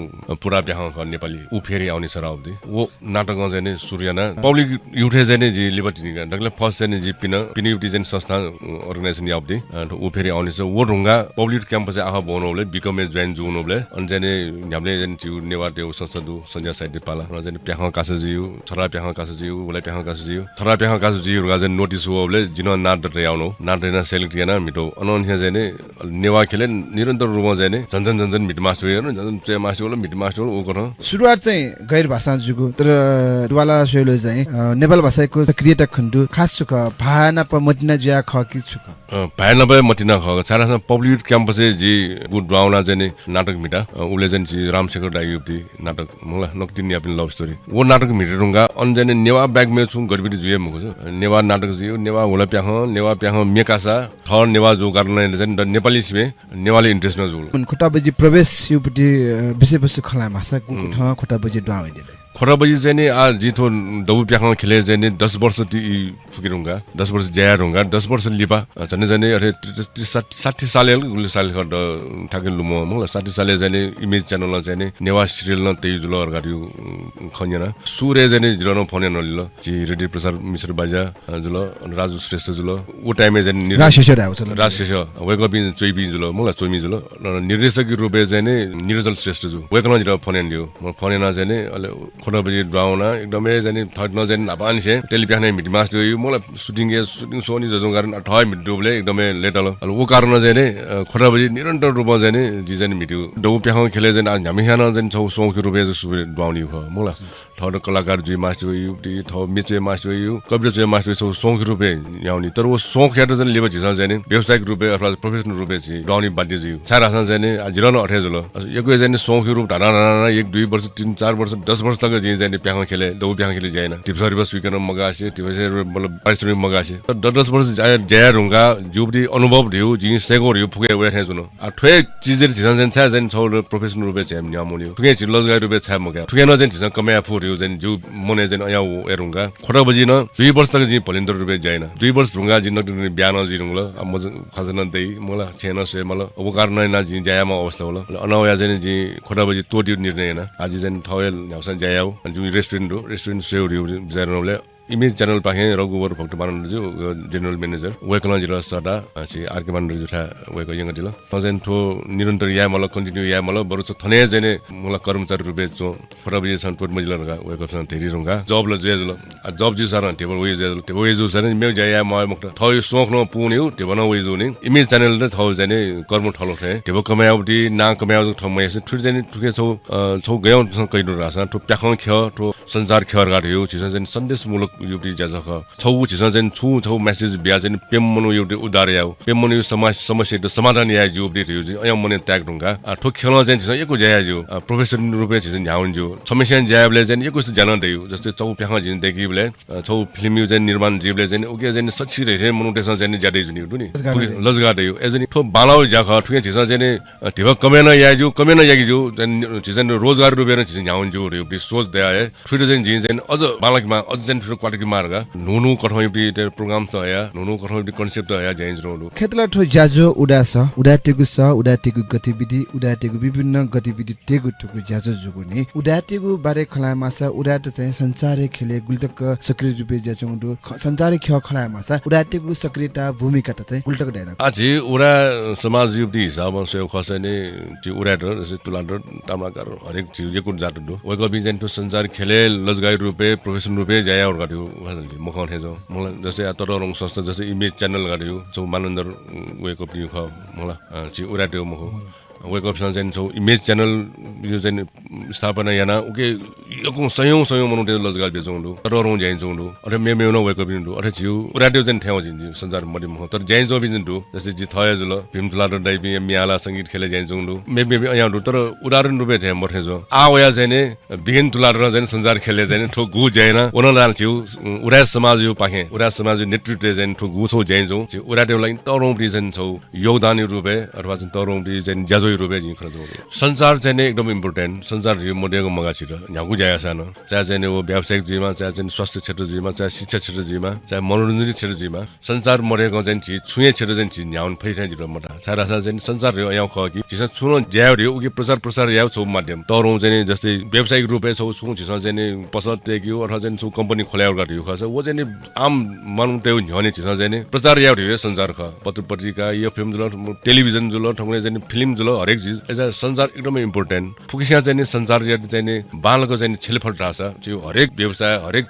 पुरा ब्याह नेपाली उ फेरि आउने सराउदी वो नाटक जने सूर्यना पब्लिक युथे जने जि लिबर्टी निका दटले फर्स्ट जने जि पिनियुटी जने संस्था अर्गनाइजेसन याउदी उ फेरि आउने छ वो ढुंगा पब्लिक क्याम्पस आहा बनौले बिकमे जोइन जुनोले अन जने हामीले जने जिउ नेवा देउ संसदु संज्ञा साइड पाला र जने प्याह कासजिउ छरा प्याह कासजिउ उलाई प्याह कासजिउ छरा प्याह कासजिउ गाजन नोटिस होले जिन नाट याउनो नाट न सेलेक्ट याना मिटो अनन्या जने नेवा खेले निरन्तर रुमा जने झन्झन मिट मास्टर हेर्नु झन् चे मास्टर होला मिट मास्टर ओ गर्न सुरुवात चाहिँ गैर भाषा जुगु तर दुवाला सोलो चाहिँ नेपाल भाषाको सक्रियता खण्डु खास छुक भाना प मटिना ज्या ख कि छुक भाना प मटिना ख छारा पब्लिक क्याम्पस जी गुड ब्राउना जने नाटक मिटा उले जन जी रामशेखर दाइयुक्ति नाटक मला नक्तिन यापिन लभ स्टोरी वो नाटक मिटेरुंगा अन्जने नेवा ब्याग में छु गडबिडी जुए मको छ नेवा नाटक जियो नेवा होला प्याह मेकासा थर नेवा जो गर्न जन नेपाली सिमे नेवाले इन्ट्रेस्ट न जुल खुटा बजी प्रवेश युपटी विषयवस्तु खला भाषा खुटा बजी द्वावे दिले खोरा बजी चाहिँ नि आ जिथो दबु प्याखमा खेले चाहिँ नि 10 वर्ष ती फुकिरुंगा 10 वर्ष ज्या रुंगा 10 वर्ष लिपा जने जने अरे 60 साले साल खड ठाके लुमो मलाई 60 साले चाहिँ नि इमेज च्यानल चाहिँ नि नेवा सिरियल न त्यही जुल अर्गाडियो खन्यना सुरे चाहिँ नि जिरनो फोन नलिल जी रेडियो प्रसार मिश्र बाजा जुल राजु श्रेष्ठ जुल ओ टाइममा चाहिँ राजशेष वेक अप इन चोइबी जुल मलाई चोइमी जुल निर्देशक रूपे चाहिँ नि निरजल श्रेष्ठ जु वेकन जिर फोन दियो म फोन न चाहिँ नि अले खोरा बजी ड्राउना एकदमै चाहिँ नि थर्ड न चाहिँ नापान छे टेलिप्याखने मिट मास दियो मलाई सुटिङ सोनी जजों कारण 28 मिट डुबले एकदमै लेट अल ओ कारण चाहिँ नि खोरा बजी निरन्तर रूपमा चाहिँ नि जी चाहिँ मिट्यो दबु प्याखमा खेले चाहिँ हामी खान चाहिँ छौ सोख रूपे सुबे ड्राउनी भ मलाई थर्ड कलाकार जी मास्टर युटी थ मिचे मास्टर यु कविता चाहिँ मास्टर छौ सोख रूपे याउनी तर वो सोख हेर्दा चाहिँ लेबा झिसा चाहिँ नि व्यावसायिक रूपे अथवा प्रोफेसनल रूपे चाहिँ ड्राउनी बाध्य जियो छारा चाहिँ नि जिरन 28 जुल यको चाहिँ सोख रूप ढाना 1-2 वर्ष 3-4 वर्ष 10 वर्ष तक जी चाहिँ प्याखमा खेले दबु प्याखमा खेले जाएन टिप्सरी बस स्वीकार मगासे टिप्सरी मतलब पारिश्रमिक मगासे 10 वर्ष ज्या रुंगा जुबडी अनुभव दियो जी सेगो रियो फुके वे जुन आ ठे चीज झिसा चाहिँ छ चाहिँ छौ प्रोफेसनल रूपे चाहिँ न्यामोनि ठुके छि लजगाई रूपे छ मगा ठुके न चाहिँ झिसा कमे आफु रियो चाहिँ जु मने चाहिँ अया एरुंगा खोटा बजी न 2 वर्ष तक जी भलिन्टर रूपे जाएन 2 वर्ष रुंगा जी न बियान जी रुंगला म खजन दई मला छेन से मला अब कारण न जी जायामा अवस्था होला अनवया चाहिँ जी खोटा बजी तोड्यो निर्णय हैन आज चाहिँ ठवेल न्याउसन जायाउ जु रेस्टुरेन्ट सेउ रियो बिचारनले इमेज च्यानल पाखे रघुवर भक्त बानन्द जो जनरल म्यानेजर वेकन जिल्ला सदा छि आरके बानन्द जुठा वेक यंग दिल तजन थो निरन्तर या मला कन्टिन्यू या मला बरु छ थने जने मला कर्मचारी रुपे जो फरबी सन टोट मजिला रगा वेक सन धेरै रुंगा जब ल जे जब जी सर टेबल वे जे टेबल वे जो सर मे जाया म मक्त थय सोख न पुन्यु टेबल न वे जो नि इमेज च्यानल त थौ जने कर्म ठलो थे टेबल कमाउटी ना कमाउ ठमै से ठुर जने ठुके छौ गयौ कैदो रासा ठु प्याखङ ख ठु संसार खर गाड्यो छिस जने सन्देशमूलक युटी जजख छौ छिस जने छौ मेसेज बिया जने पेमनु युटी उदार याउ पेमनु समस्या त समाधान या जो अपडेट यो जि अय मने ट्याग ढुंगा ठो खेल जने छिस एको जाया जो प्रोफेसर रुपे छिस न्याउन जो समस्या जायबले जने एको जान दियो जस्तै चौ प्याखा जिन देखिबले छौ फिल्म यु जने निर्माण जीवले जने उके जने सच्ची रे मोनेटाइजेसन जने ज्यादै जुनि दुनि लजगा दियो एजनी ठो बालाउ जाख ठुके छिस जने ढिब कमेन या जो कमेन यागी जो जने छिस रोजगार रुपे छिस न्याउन जो रे सोच दया है ठुटे जने जिन जने अझ बालकमा अझ जने ठुलो क्वालिटी मार्गा नुनु कठौटी प्रोग्राम छ या नुनु कठौटी कन्सेप्ट या जाइन्छ रोलो खेतला ठो ज्याजो उडास उडाटेगु गतिविधि उडाटेगु विभिन्न गतिविधि तेगु ठुकु ज्याजो जुगुनी उडाटेगु बारे खला मासा उडाट चाहिँ संचारे खेले गुल्टक सक्रिय रुपे ज्याचोंडु संचारे ख खला मासा उडाटेगु सक्रियता भूमिका त चाहिँ गुल्टक डायलग आजि उडा समाज युक्ति हिसाबमा सेउ खसने जि उडाट जस्तै तुलाडर तामाकार हरेक चीज एकु जात दु वक बिजन तो संचार खेले लजगाई रुपे प्रोफेसन रुपे जाया और गाडियो मखन हेजो मलाई जस्तै तररङ संस्था जस्तै इमेज च्यानल गाडियो जो मानन्दर वेक अप ख मलाई छि उडाट्यो मखो वेक अप सन छौ इमेज च्यानल यो चाहिँ स्थापना याना उके यको सयौं मनुटे लजगाल बेचौंडु तररङ जाइन्छौंडु अरे मेमे न वेक अप इन्डु अरे छिउ उडाट्यो चाहिँ ठ्याउ जिन्जु संसार मदि मख तर जाइन्छ बिजन्डु जस्तै जि थय जुल भीमतुलार दाइपि मियाला संगीत खेले जाइन्छौंडु मेमे अयाडु तर उदाहरण रुपे थे मर्थे जो आवया चाहिँ ने बिगिन तुलार चाहिँ संसार खेले चाहिँ ठो गु जाइन ओनलाल छिउ उडा समाज यो पाखे उडा समाज नेतृत्व चाहिँ ठो गु छौ जाइन्छौ उडाट्यो लागि तररङ बिजन छौ योगदान रुपे अथवा चाहिँ तररङ बिजन ज्याजो रुपे जिन खरजो संसार चाहिँ एकदम इम्पोर्टेन्ट संसार यो मडेको मगाछि र न्यागु जाया सानो चाहे चाहिँ वो व्यावसायिक जीवनमा चाहे चाहिँ स्वास्थ्य क्षेत्र जीवनमा चाहे शिक्षा क्षेत्र जीवनमा चाहे मनोरञ्जन क्षेत्र जीवनमा संसार मडेको चाहिँ चीज छुए क्षेत्र चाहिँ चीज न्याउन फैठै जिरो मटा सारा चाहिँ संसार यो यहाँ ख कि जिस छुनो ज्याउ रे उके प्रचार याउ छौ माध्यम तरौ चाहिँ जस्तै व्यावसायिक रूपे छौ छु जिस चाहिँ पसल टेक्यो अथवा चाहिँ छु कम्पनी खोलाउ गर्यो खस वो चाहिँ आम मानु त्यो न्ह्यने जिस चाहिँ प्रचार याउ रे संसार ख पत्र पत्रिका यो फिल्म जुल टेलिभिजन जुल ठंगले चाहिँ फिल्म जुल हरेक चीज एजा संसार एकदमै इम्पोर्टेन्ट फुकिसिया चाहिँ संसार चाहिँ बालको चाहिँ छेलफल राछ त्यो हरेक व्यवसाय हरेक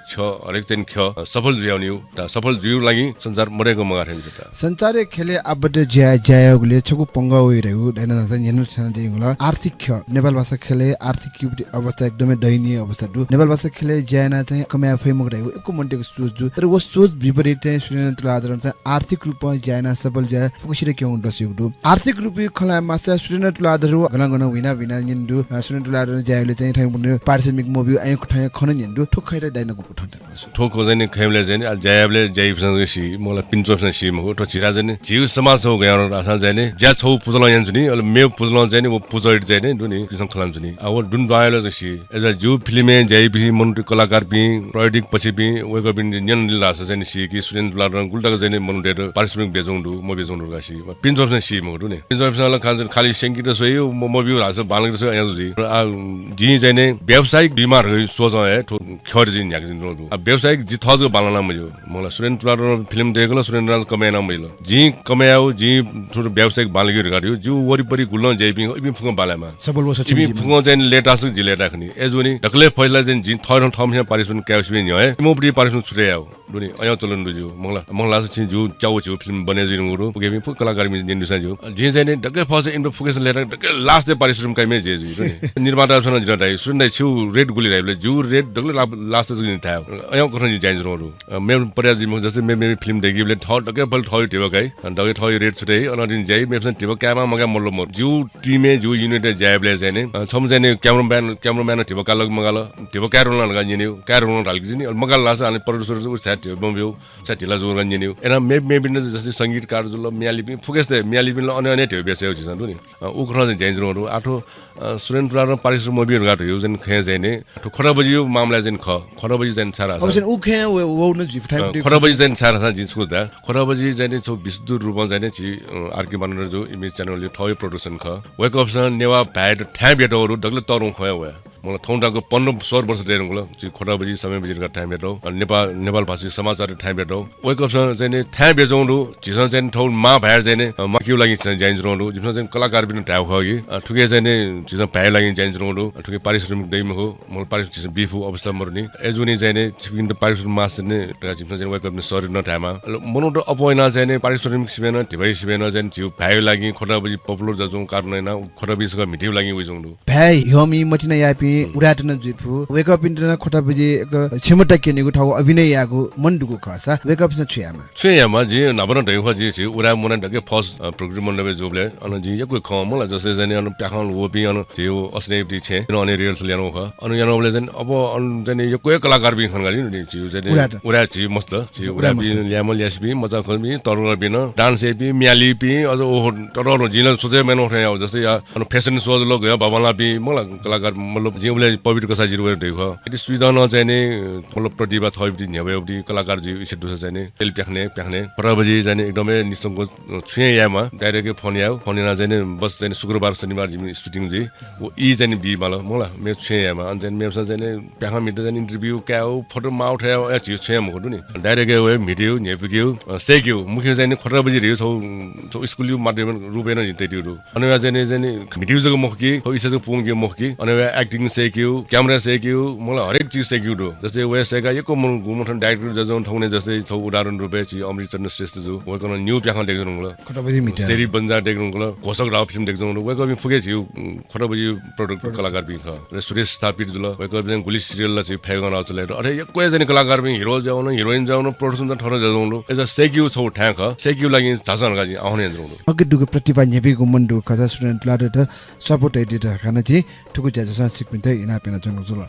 चाहिँ ख सफल जियाउने त सफल जिउ लागि संसार मरेको मगा थिन्छ त संसारे खेले आबड ज्यायागुले छगु पंगा होइरहेको हैन चाहिँ हेर्नु छ दिगुला आर्थिक ख नेपाल भाषा खेले आर्थिक अवस्था एकदमै दयनीय अवस्था दु नेपाल भाषा खेले ज्याना चाहिँ कमाया फेमक रहेको एको मन्टेको सोच दु तर वो सोच विपरीत चाहिँ सुनेन तुलादर चाहिँ आर्थिक रूपमा ज्याना सफल ज्या फुकिसिरे के हुन्छ सिउ दु आर्थिक रूपी खला मासा सुनेन सुनेन्ट तुलादरु गलंगन विना विना निन्दु सुनेन्ट तुलादरु जायले चाहिँ ठाउँ पुन्ने पारिश्रमिक मोबि आइ खठाय खन निन्दु ठुक खैरा दाइनको ठन्टा ठोको चाहिँ खेमले चाहिँ जायबले जाइसँग सी मलाई पिन्चोसन सी मको त छिरा चाहिँ जिउ समाज हो गएर आसा चाहिँ ज्या छौ पुजल यान्छ नि अले मे पुजल चाहिँ वो पुजैट चाहिँ नि दुनी किसम खलाम चाहिँ अब दुन बायले जसी एज जु फिल्मे जाइ बि मन्टु कलाकार बि प्रोडिक पछि बि वेको बि नियन लास चाहिँ सी कि सुनेन्ट तुलादरु गुल्टाको चाहिँ मन्टेर पारिश्रमिक बेजौंडु म बेजौंडु गासी पिन्चोसन सी मको नि पिन्चोसन खाली सेंकी त सोही म बिउ हास बालक छ यहाँ जी चाहिँ नि व्यावसायिक बिमार सोच है खर जिन याक जिन अब व्यावसायिक जी थजको बालना मजो मलाई सुरेन तुलादर फिल्म देखेको सुरेन राज कमाएन मैले जी कमायो जी थोरो व्यावसायिक बालगिर गर्यो जो वरिपरि गुल्न जैपिङ इबि फुङ बालामा सबल वस इबि फुङ चाहिँ लेटास जिले राख्ने एजोनी ढकले फैला चाहिँ जी थर थमसे पारिश्रमिक क्याउसबिन है मोपरि पारिश्रमिक छुरे आउ दुनी अया चलन दुजु मंगला चाहिँ जो चाउ छु फिल्म बने जिरु पुगेबि फु कलाकार मि निन्दुसा जो जी चाहिँ नि ढक्कै फस इन्फो फुकेसन लेटर ढक्कै लास्ट दे पारिश्रमिक काइमे जे जो निर्माता छन जिरा दाइ सुन्दै छु रेड गुली राइले जो रेड ढक्कै लास्ट चाहिँ थायो अया कसन जाइन जरो मे पर्याजी म जस्तै मे फिल्म देखिले ठ ढक्कै बल ठय टेबो काइ ढक्कै ठय रेड छुटे अनदिन जाइ मेसन टेबो क्यामा मगा मल्लो म जो टिमे जो युनिट जायबले चाहिँ नि छम चाहिँ नि क्यामेराम्यान टेबो कालग मगाल टेबो क्यारोन लगा जिन्यो क्यारोन हालकि नि मगाल लास अनि प्रोड्युसर उ छाट बम्ब्यो छाटिला जो गन जिन्यो एना मे बिन जस्तै संगीतकार जुल म्याली पनि फुकेस्ते म्याली पनि अन्य टेबो बेस्यो छ नि उखरा चाहिँ जाइजरो आठो सुरेन तुलादर पारिश्रमिक मोबिर गाटो यो जन खे चाहिँ नि खराबजी यो मामला चाहिँ खराबजी चाहिँ छारा अब चाहिँ उखे वो न जिफ टाइम खराबजी चाहिँ छारा छ जिसको दा खराबजी चाहिँ नि छौ विशुद्ध रूपमा चाहिँ छि आर्की बनाउन जो इमेज च्यानलले थय प्रोडक्सन ख वेक अफ सन नेवा भ्याड ठ्या बेटोहरु डगले तरौ खयो व मलाई थौंडाको 15 वर्ष देरङ ल छि खराबजी समय बिजिरका टाइम बेटो नेपाल भाषी समाचार टाइम बेटो वेक अफ सन चाहिँ नि ठ्या बेजौंडु जिसन चाहिँ थौ मा भ्याड चाहिँ नि माकिउ लागि चाहिँ जाइजरोंडु जिसन चाहिँ कलाकार पनि ठ्याउ खगी ठुके चाहिँ नि जिसन भ्याड लागि जाइजरोंडु ठुके पारिश्रमिक दैम हो मलाई पारिश्रमिक बिफु अवस्था मर्नी एजुनी चाहिँ नि छिकिन पारिश्रमिक मास चाहिँ टका जिसन चाहिँ वेक अफ सरी न ठ्यामा मनो अपयना चाहिँ नि पारिश्रमिक सिबेन टिभै सिबेन चाहिँ छिउ भ्याड लागि खराबजी पपुलर जजौ कारण खराबजीसँग मिटिउ लागि उजौंडु भ्याइ हमी मटिना यापी उराटन जिफु वेक अप इन्टरना खटाबजी क्षमता केनेको ठाउँ अभिनय यागो मन्डुको खसा वेक अप छुयामा जी नबन दैख जी छि उरा मुना ढके फर्स्ट प्रोग्राम नबे जोबले अन जी यको खमला जसै जाने अन प्याखन वपि अन थियो अस्नेपति छे अन रिहर्सल यानो ख अन यानोले चाहिँ अब अन चाहिँ यको कलाकार बि खन गरि नि छि चाहिँ उरा छि मस्त छि उरा बि ल्यामल यासबि मजा खबि तरर बिन डान्स एपि म्याली पि अझ ओ तरर जिन सोचे मेनो थे जस्तै अन फेसन शो ल गयो बाबाला बि मला कलाकार मतलब जिउले पवित्र कसा जिरु देख यदि सुविधा न चाहिँ नि मतलब प्रतिभा थइबि नेबेबि कलाकार जी इसे दुस चाहिँ नि तेल प्याख्ने परबजी चाहिँ एकदमै निसंकोच छुए यामा डाइरेक्ट फोन याउ फोनना चाहिँ बस चाहिँ शुक्रबार शनिबार जिमि सुटिङ जी वो ई चाहिँ बी मला मे छुए यामा अनि चाहिँ मेसा चाहिँ प्याखा मिट चाहिँ इन्टरभ्यु क्याउ फोटो मा उठायो या छि छुए म नि डाइरेक्ट वे मिट्यो नेपक्यो सेक्यो मुख्य चाहिँ खराबजी रियो छौ स्कुल यु माध्यम रुबेन जितेटिरु अनि चाहिँ मिट्यो जको मुखकी हो इसे पुङके मुखकी अनि एक्टिङ सेक्यो क्यामेरा सेक्यो मलाई हरेक चीज सेक्यो दो जस्तै वे सेका यको मन गुमठन डाइरेक्टर जजौ ठाउने जस्तै छौ उदाहरण रुपे छि अमृत चन्द्र श्रेष्ठ जो वकन न्यू प्याखा देख्नु ल खटाबजी मिट्या सेरी बन्जा देख्नु ल घोषक राव फिल्म देख्नु ल वको पनि फुके छि खटाबजी प्रोडक्ट कलाकार पनि ख र सुरेश स्थापित जुल वको पनि गुली सिरियल ल छि फेगन आउछ ले अरे यको जने कलाकार पनि हिरो जाउन हिरोइन जाउन प्रोडक्सन त ठर जाउन एज सेक्यु छौ ठ्याख सेक्यु लागि चासन गाजी आउने जाउन अगे दुगो प्रतिभा नेबेको मन्डु खजा स्टुडेन्ट लाडट सपोर्ट एडिटर खाना छि ठुकु ज्याजो संस्कृत पिन्ते इना पेना जंग जुल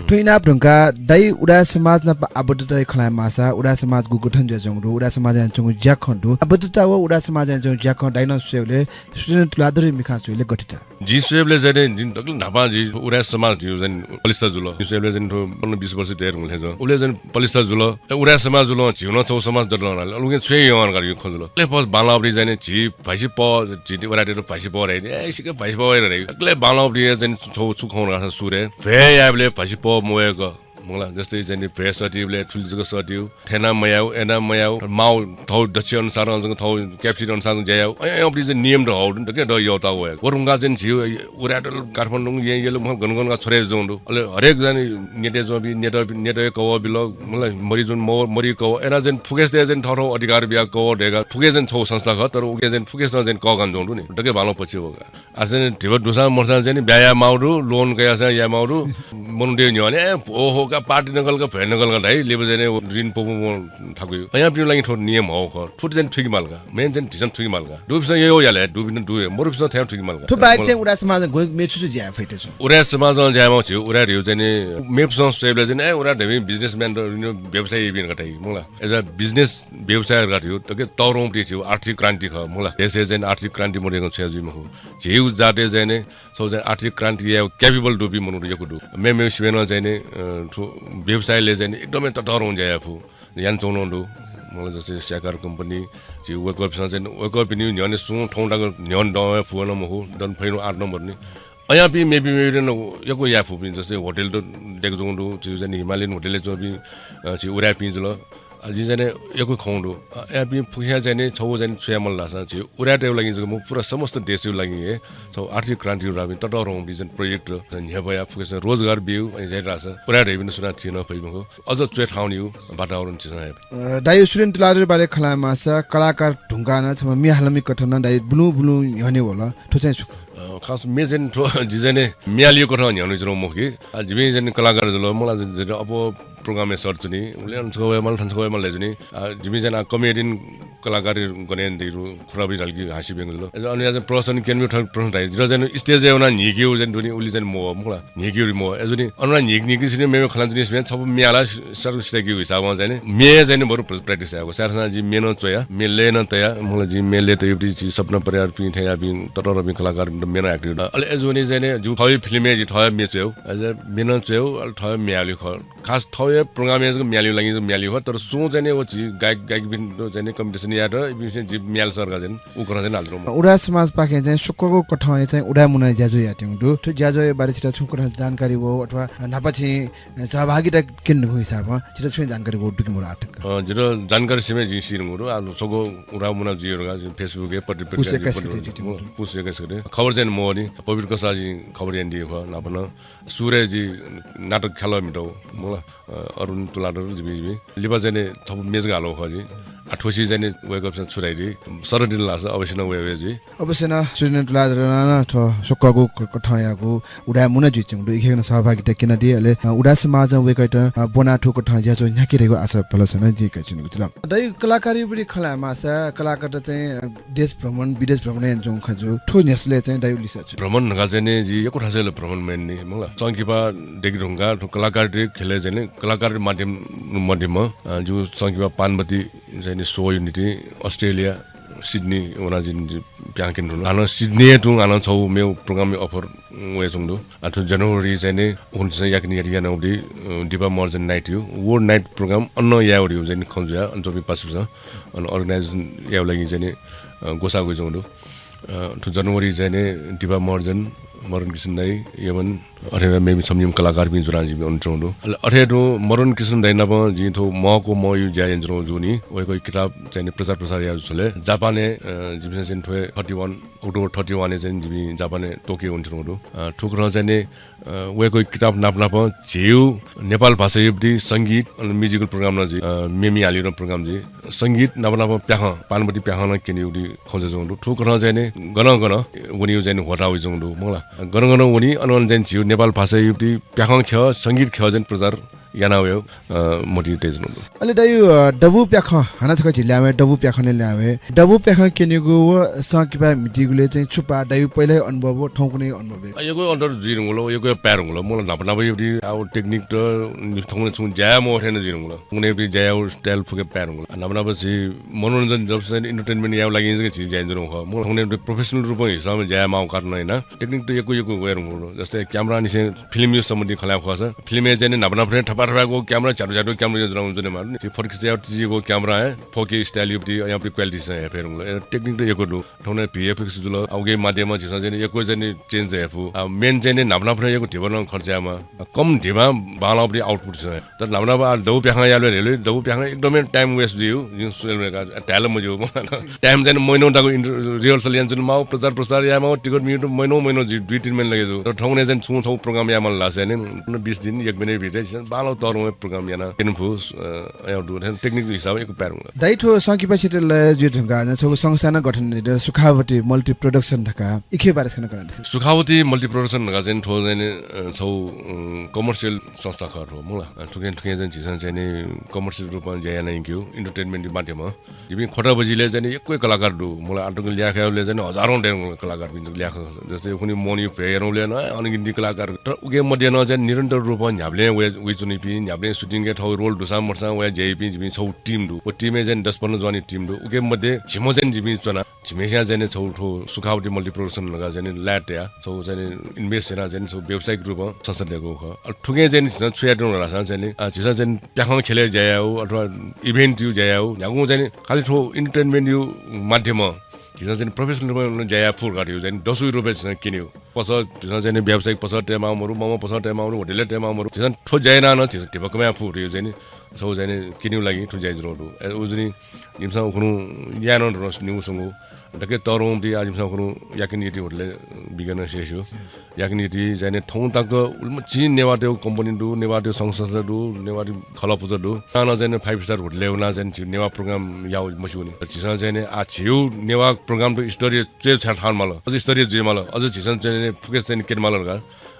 ठुइना ढंका दाइ उडा समाज न आबद्धता खला मासा उडा समाज गुगुठन ज्याजंगु उडा समाज जंग ज्याखन्डु आबद्धता व उडा समाज जंग ज्याख डाइनोसोले स्टुडेन्ट लादर मिखा सुले गठिता जी सेबले चाहिँ जिन दकल ढापा जी उडा समाज ju zen polista julo seble zen to 20 वर्ष देर ngले जो उले zen polista julo उडा समाज जुलो छिउन छौ समाज दरन लुगे छे यन गरि खोजुलो ले पस बालावरी जाने छि भाइसी प जिति वराटेर भाइसी प रे सिके भाइसी प रे ले बालावरी zen छौ सुखौन गास सुरे भे याबले भाइसी प मोएको मलाई जस्तै चाहिँ भेस सटिभले ठुल्जको सटिउ ठेना मयाउ एना मयाउ माउ थौ दक्षिण अनुसार थौ क्याप्सिट अनुसार ज्याउ अपनी चाहिँ नियम र हौ त के ड यता हो वरुंगा चाहिँ छिउ उराटल काठमाडौँ यहाँ येलो म गनगनका छोरे जोंडु अले हरेक जानि नेटे जोबी नेट कव बिल मलाई मरि जुन मरि कव एना चाहिँ फुकेस चाहिँ ठठौ अधिकार बिया कव ढेगा फुके चाहिँ छौ संस्था ख तर उके चाहिँ फुकेस चाहिँ कगन जोंडु नि टके भालो पछि हो आसे ढिबो दुसा मर्सा चाहिँ ब्याया माउरु लोन गया छ या माउरु मनुदे न्यने ओहो का पार्टी नगल का भए नगल का ढाई लेबे जने रिन पोपो ठाकुर यहाँ पिन लागि थोर नियम हो ख थोर जन ठिक मालका मेन जन ठिसन ठिक मालका दुबिस यो याले दुबिन दुए मोरबिस थ्या ठिक मालका थु बाइक चाहिँ उडा समाज गइ मेछु ज्या फैटे छ उरा समाज ज्यामा छु उरा रिउ जने मेप्स सेबले जने उरा ढेमी बिजनेसम्यान व्यवसायी बिन गटाइ मुला एज अ बिजनेस व्यवसाय गट्यो त के तौरौं छु आर्थिक क्रान्ति ख मुला देशे जन आर्थिक क्रान्ति मरेको छ जिम हो जेउ जाटे जने सो जन आर्थिक क्रान्ति या क्यापेबल डुबी मनु यको दु मेमे सिबेन जने व्यवसायले जने एकदमै तौरौं ज्याफु यान चौनोंडु मलाई जस्तै स्याकार कम्पनी जे वेकअपसँग चाहिँ वेकअप नि न्याने सु ठौँडाको न्यान ड फुन महो डन फैनो 8 नम्बर नि अया पि मेबी न यको या फु पनि जस्तै होटल त देख जोंडु जे चाहिँ हिमालयन होटलले जो पनि जे उरा पिन्जल अझै चाहिँ यको खौंडु या पि फुया चाहिँ छौ चाहिँ छयामल लासा जे उरा टेउ लागि जो म पुरा समस्त देशउ लागि हे छौ आर्थिक क्रान्ति राबि तटरौं बिजन प्रोजेक्ट न्याबया फुकेस रोजगार बिउ अनि जाइ रास उरा ढेबिन सुना थिएन फैमको अझ चुए ठाउँ वातावरण छ दाइ स्टुडेन्ट लाडर बारे खलामासा कलाकार ढुंगाना छ मिहालमी कठना दाइ ब्लु ब्लु हने होला ठो चाहिँ खास मेजन जिजने मियालियो कठा न्यानु जरो मखि जिबे जन कलाकार जलो मलाई अब प्रोग्राम सर्च नि उले अनसको mal थान्सको mal लेजनी जिबे जन कमेडियन कलाकार गनेन दिरु खुराबी जल्की हाँसी बेंगलो अनि आज प्रसन केनमी थर्ड प्रसन राइ जिरो जन स्टेज एउना निक्यो जन दुनी उली जन मो मुला निक्यो मो एजुनी अनुना निक्निकि सिने मेमे खलान्जनी स्मेन सब मियाला सर्व स्टेकी हिसाबमा जने मे जने बरु प्र्याक्टिस आको सारना जि मेनो चोया मेले न तया मुला जि मेले त युटी सपना परिवार पि थया बि तरर बि कलाकार मेनो एक्टिभ अले एजुनी जने जु थय फिल्मे जि थय मेचेउ अझ मेनो चेउ अल थय मियाली ख खास थय प्रोग्रामेजको म्याली लागि म्याली हो तर सो जने ओ जि गायक गायक बिन जने कम्पिटिसन या र जि म्याल सरका जन उकरा जन हाल्रो उडा समाज पाके चाहिँ सुक्कको कठाए चाहिँ उडा मुना ज्याजो याटिङदु ठु ज्याजो बारे छिटा छुकरा जानकारी हो अथवा नापछि सहभागिता किन्नु हिसाबमा छिटा छु जानकारी हो दुकि मोरा अटक जिरो जानकारी सिमे जि सिरङरो आ सगो उडा मुना जिरोगा फेसबुक ए पुसेका सके खबर चाहिँ म नि पवित्र कसाजी खबर एन्डी हो नापन सूर्यजी नाटक खेला मिटौ मलाई अरुण तुलाडर जिबी लिबा जाने थप मेज गालो खजी आठोसी जाने वेकअप सँग छुराइदि सरदिन लास अवश्य न वेवेजी अवश्य न स्टुडेन्ट तुलाडर न थ सुक्कको कठायाको उडा मुना जिचङ दु इखेन सहभागिता किन दिएले उडा समाज वेकैट बनाठोको ठ ज्याजो न्याकिरेको आशा पलसन जि कचिन गुतल दै कलाकारी बुढी खला मासा कलाकार चाहिँ देश भ्रमण विदेश भ्रमण जङ खजु ठो नेसले चाहिँ दाइउली सच भ्रमण नगा जाने जि एको ठासेले भ्रमण मेन्नी मलाई संकिपा देखिढुङ्गा कलाकार खेले जाने कलाकार माध्यममा जो संकिपा पानबती जाने सो युनिटी अस्ट्रेलिया सिडनी वना जिन प्याकिन आनो सिडनी टु आनो छौ मेउ प्रोग्राम अफर वे छंदु अथु जनवरी चाहिँ हुन्छ याकनि एरिया नउदी दिपा मर्जन नाइट यु वर्ल्ड नाइट प्रोग्राम अन्न याउडी चाहिँ खंजा अन्तबी पासु छ अनि अर्गनाइजेसन याउ लागि चाहिँ गोसा गइ छंदु अथु जनवरी चाहिँ दिपा मर्जन मरण कृष्ण दाई यमन अथवा मेबी सम्यम कलाकार पनि जुराजी अन्ट्रोंदो अथेदो मरण कृष्ण दाई नब जिथो मको म यु ज्यायन्ज्रो जुनी ओइको किताब चाहिँ प्रचार या छले जापाने जिबिन चाहिँ 31 अक्टोबर 31 ने चाहिँ जिबि जापाने टोकियो अन्ट्रोंदो ठुक्र चाहिँ ओइको किताब नापनाप जेउ नेपाल भाषा युक्ति संगीत अनि म्युजिकल प्रोग्राम न जी मेमी हालिरो प्रोग्राम जी संगीत नपनाप प्याख पानबती प्याख न केनि उडी खोजे जोंदो ठुक्र चाहिँ गन उनी चाहिँ होटाउ जोंदो मला गन उनी अनन चाहिँ जिउ नेपाल भाषा युक्ति प्याखङ ख संगीत ख जन प्रचार यानावे मोटिभेट नु अले दाइ डबु प्याख हाना छ जिल्लामा डबु प्याखने ल्यावे डबु प्याख केनेगु सकिपा मिटिगुले चाहिँ छुपा दाइ पहिलै अनुभव ठाउँ कुनै अनुभव यको अन्डर जिरङलो यको प्यारङलो मलाई नपनाबे युटी आउ टेक्निक त ठाउँले छु ज्या म उठेन जिरङलो कुनै पनि ज्या स्टाइल फुके प्यारङलो नपनापछि मनोरञ्जन जब चाहिँ इन्टरटेनमेन्ट याउ लागि चाहिँ ज्या जिरङ हो म ठाउँले प्रोफेसनल रूपमा हिसाबमा ज्या माउ काट्न हैन टेक्निक त यको गएरङलो जस्तै क्यामेरा निसे फिल्म युज सम्बन्धी खला खस फिल्म चाहिँ नपनाफरे ठपाठपाको क्यामेरा चाटो क्यामेरा जराउँछ नि मार्नु त्यो फर्क चाहिँ टिजीको क्यामेरा है फोके स्टाइल युटी यहाँ पनि क्वालिटी छ हेरेङलो टेक्निक त यको दु ठाउँले भिएफएक्स जुल आउगे माध्यममा चाहिँ चाहिँ यको चाहिँ चेन्ज हेफु मेन चाहिँ नपनाफरे यको ढिबन खर्चामा कम ढिमा बाला पनि आउटपुट छ तर नपना दउ प्याखा याले हेले दउ प्याखा एकदमै टाइम वेस्ट दियो जुन सोलमेका ट्यालम मजो टाइम चाहिँ महिनौ टाको रिहर्सल यान्छ माउ प्रचार यामा टिकट मिनिट महिनौ 2-3 महिना लाग्यो तर ठाउँले चाहिँ छौ प्रोग्राम यामा लाछ नि 20 दिन 1 महिना भित्रै बाला तरुङ प्रोग्राम याना किनफु याउ दु टेक्निकल हिसाब एक प्यारुङ दाइठो संकिपा क्षेत्रले जो ढंगा न छ संस्थान गठन ने सुखावती मल्टी प्रोडक्सन ढका इखे बारे छन गर्न सुखावती मल्टी प्रोडक्सन ढका चाहिँ ठो चाहिँ छौ कमर्सियल संस्था खर हो मुला ठुके ठुके चाहिँ छिसन चाहिँ कमर्सियल रूपमा ज्या नै क्यु इन्टरटेनमेन्ट माध्यममा जिबि खोटा बजीले चाहिँ एकै कलाकार दु मुला आटुको ल्याखाले चाहिँ हजारौं डेढ कलाकार बिन ल्याख जस्तै कुनै मनी फेयरौले न अनगिन्ती कलाकार तर उगे मध्ये न चाहिँ निरन्तर रूपमा न्याब्ले वे चुनि पि न्याब्ले सुटिङ के ठौ रोल दुसा मर्सा वे जेपी जिबि छौ टिम दु ओ टिमले चाहिँ 10-15 जनी टिम दु उगे मध्ये झिमो चाहिँ जिबि चना झिमेसा चाहिँ छौ ठो सुखावटी मल्टी प्रोडक्सन लगा चाहिँ ल्याट या छौ चाहिँ इन्भेस्ट हेरा चाहिँ छौ व्यावसायिक रूपमा संस्थाको ख ठुके चाहिँ छुयाटो रासा चाहिँ छिसा चाहिँ प्याखङ खेले जायाउ अथवा इभेन्ट यु जायाउ यागु चाहिँ खाली ठो इन्टरटेनमेन्ट यु माध्यममा हिजो चाहिँ प्रोफेसनल रूपमा जाया फुल गर्यो चाहिँ 10 रुपैयाँ किन्यो पसल चाहिँ व्यावसायिक पसल टेमाउहरू मोमो पसल टेमाउहरू होटेल टेमाउहरू हिजो ठो जाएन न टिपकमा फुर्यो चाहिँ छौ चाहिँ किन्यु लागि ठो जाइजरोडु उजुनी निम्सा उखनु यानो रस न्युसंगु डके तरुङ दि आजिमसा उखनु याकिनिटी होटले बिगन शेषो याकिनिटी जाने ठौ तक चीन नेवाटे कम्पनी दु नेवाटे संस्था दु नेवाटे खलपुज दु ताना जाने 5 स्टार होटले उना जाने नेवा प्रोग्राम याउ मसुनी छिसा जाने आ छिउ नेवा प्रोग्राम त स्टोरी चे छान माल अझ स्टोरी जे माल अझ छिसा जाने फुकेस जाने केन माल गा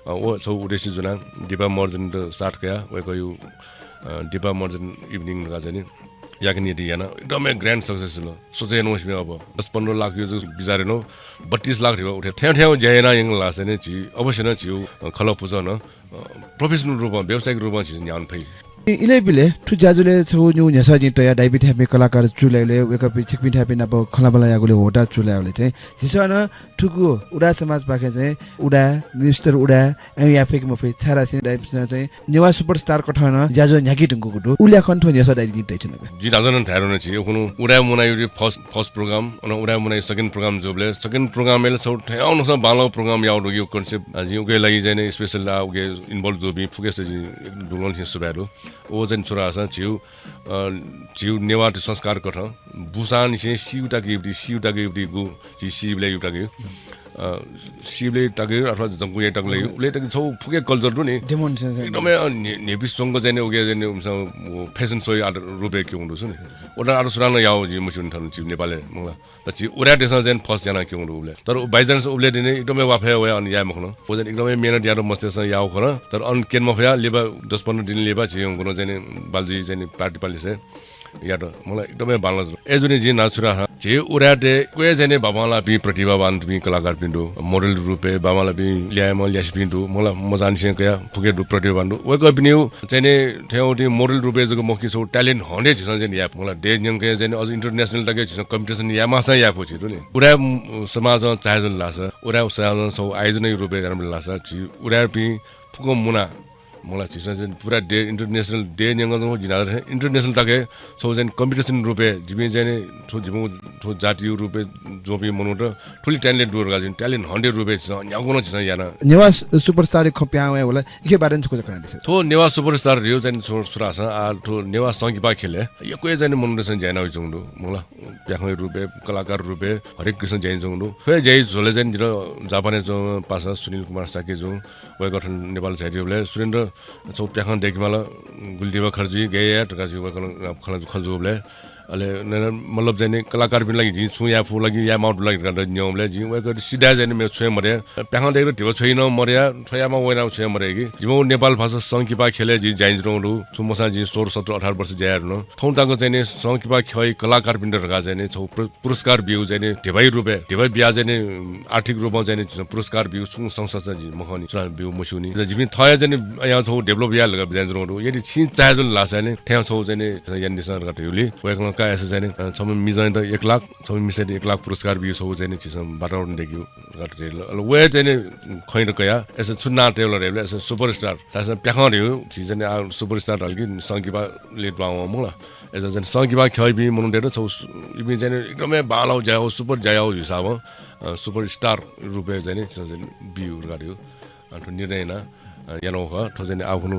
ओ छौ उदेशी जुना दिपा मर्जन त साट गया वेको यु दिपा मर्जन इभिनिङ गा जाने याकिनिटी याना एकदमै ग्रान्ड सक्सेस ल सोचे नोस्मे अब 10-15 लाख यो बिजारेन 32 लाख रिवा उठे ठ्याउ ठ्याउ ज्याएन यङ लासे ने छि अवश्य न छिउ खलपुज न प्रोफेसनल रूपमा व्यावसायिक रूपमा छि न्यान फै इले बिले ठु जाजुले छौ न्यु न्यासा जि तया डायबिटिस हेपे कलाकार चुलाइले वेकअप छिकपिन हेपे न खलाबला यागुले होटा चुलाइले चाहिँ जिसन ठुगु उडा समाज पाखे चाहिँ उडा मिनिस्टर उडा एम याफेक मफे छारासिन डायबिटिस चाहिँ नेवा सुपरस्टार कठन जाजो न्याकी टुंगु गुडु उल्या कन्ठो न्यासा डायबिटिस दै छन जि दाजन थारो न छि उखनु उडा मुनाइ फर्स्ट प्रोग्राम अन उडा मुनाइ सेकेन्ड प्रोग्राम जोबले सेकेन्ड प्रोग्राम मेले छौ ठ्याउन स बालो प्रोग्राम याउ यो कन्सेप्ट जि उगे लागि चाहिँ स्पेशल उगे इन्भल्भ जोबी फुकेस जि दुलन छि सुबारो ओ चाहिँ छोरा छ छिउ नेवाट संस्कार कठ बुसान से सिउटा गिफ्टी गु जि सिबले युटा गयो सिबले टाके अथवा जंगु या टाकले उले टाके छौ फुके कल्चर दु नि एकदमै नेबिसंग चाहिँ उगे चाहिँ फेसन सोइ रुपे के हुँदो छ नि ओडा अरु सुरान याउ जि मुसिन थन छि नेपालले मंगला पछि उडा देशमा चाहिँ फर्स्ट जना के हुँदो उले तर बाइचान्स उले दिने एकदमै वाफे वया अनि या मखन ओ चाहिँ एकदमै मेहनत यारो मस्तेस याउ खन तर अन केनमा फया लेबा 10-15 दिन लेबा छि गुनो चाहिँ बालजी चाहिँ पार्टी पालिसे या त मलाई एकदमै बाल्न एजुनी जि नाचुरा जे उराटे कोए जने बाबाला बि प्रतिभावान बि कलाकार पिन्डु मोडल रुपे बाबाला बि ल्याम ल्यास पिन्डु मलाई मजानसे कया फुके दु प्रतिभावान वेक अप न्यू चाहिँ ठेउटी मोडल रुपे जको मखि सो ट्यालेन्ट हने छ चाहिँ या मलाई डे न्यङ के चाहिँ अझ इन्टरनेशनल तक छ कम्पिटिसन या मासा या पछि नि उरा समाज चाहजन लाछ उरा समाज सो आयोजन रुपे गर्न लाछ छि उरा पि फुको मुना मलाई चाहिँ पुरा डे इन्टरनेशनल डे न्याङ्ग जिना इन्टरनेशनल ताके छौ चाहिँ कम्पिटिसन रुपे जिमी चाहिँ ठो जिमु ठो जातीय रुपे जोपी मनु त ठुली ट्यालेन्ट डोर गाजिन ट्यालेन्ट 100 रुपे छ न्यागुन छ याना नेवा सुपरस्टार खप्या होला के बारे छ खोज गर्न थो नेवा सुपरस्टार रियो चाहिँ सुरा छ आ ठो नेवा संगीपा खेले यो कोइ चाहिँ मनोरञ्जन ज्यान होइ जुंदु मला प्याखै रुपे कलाकार रुपे हरेक किसिम ज्यान जुंदु फे ज्याइ झोले चाहिँ जापानी जो पासा सुनिल कुमार साके जो वे गठन नेपाल साइडले सुरेन्द्र छौ प्याखन देखिमाला गुल्दीवा खर्जी गए टकासी खला खल्जुबले अले मतलब जाने कलाकार पनि लागि जि छु या फु लागि या माउट लागि गर्दा न्यमले जि वे गरि सिधा जाने मे छ्वे मरे प्याखन देख्रो ढिबो छैन मर्या छयामा वइना छ्वे मरे कि जिमो नेपाल भाषा संकिपा खेले जि जाइजरौडु सुमसा जि 16-17-18 वर्ष जायर न थौताको चाहिँ संकिपा खै कलाकार पिण्ड रगा चाहिँ छौ पुरस्कार बिउ चाहिँ ढिबै रुपे ढिबै बिया चाहिँ आर्थिक रूपमा चाहिँ पुरस्कार बिउ सुङ संस्था जि मखनी बिउ मसुनी जिमि थया चाहिँ यहाँ छौ डेभलप या लगा जाइजरौडु यदि छि चाहजन लासा ने ठ्याउ छौ चाहिँ यान निसन गटयुली वे का ऐसे जाने छम मिजाइन त 1 लाख छम मिसेट 1 लाख पुरस्कार बिउ सौ जाने छिसम बाटाउन देखियो गटरेल वे जाने खैन कया ऐसे चुन्ना टेलर हेले ऐसे सुपरस्टार तासे प्याखन रियो छिजने सुपरस्टार हल्की संकिपा लेट पाउ मला ऐसे जाने संकिपा खै बि मनु डेट छौ इबि जाने एकदमै बालाउ जाओ सुपर जाओ हिसाब सुपरस्टार रुपे जाने बिउ गर्यो अन्त निर्णय न यानो ह ठोजने आउनु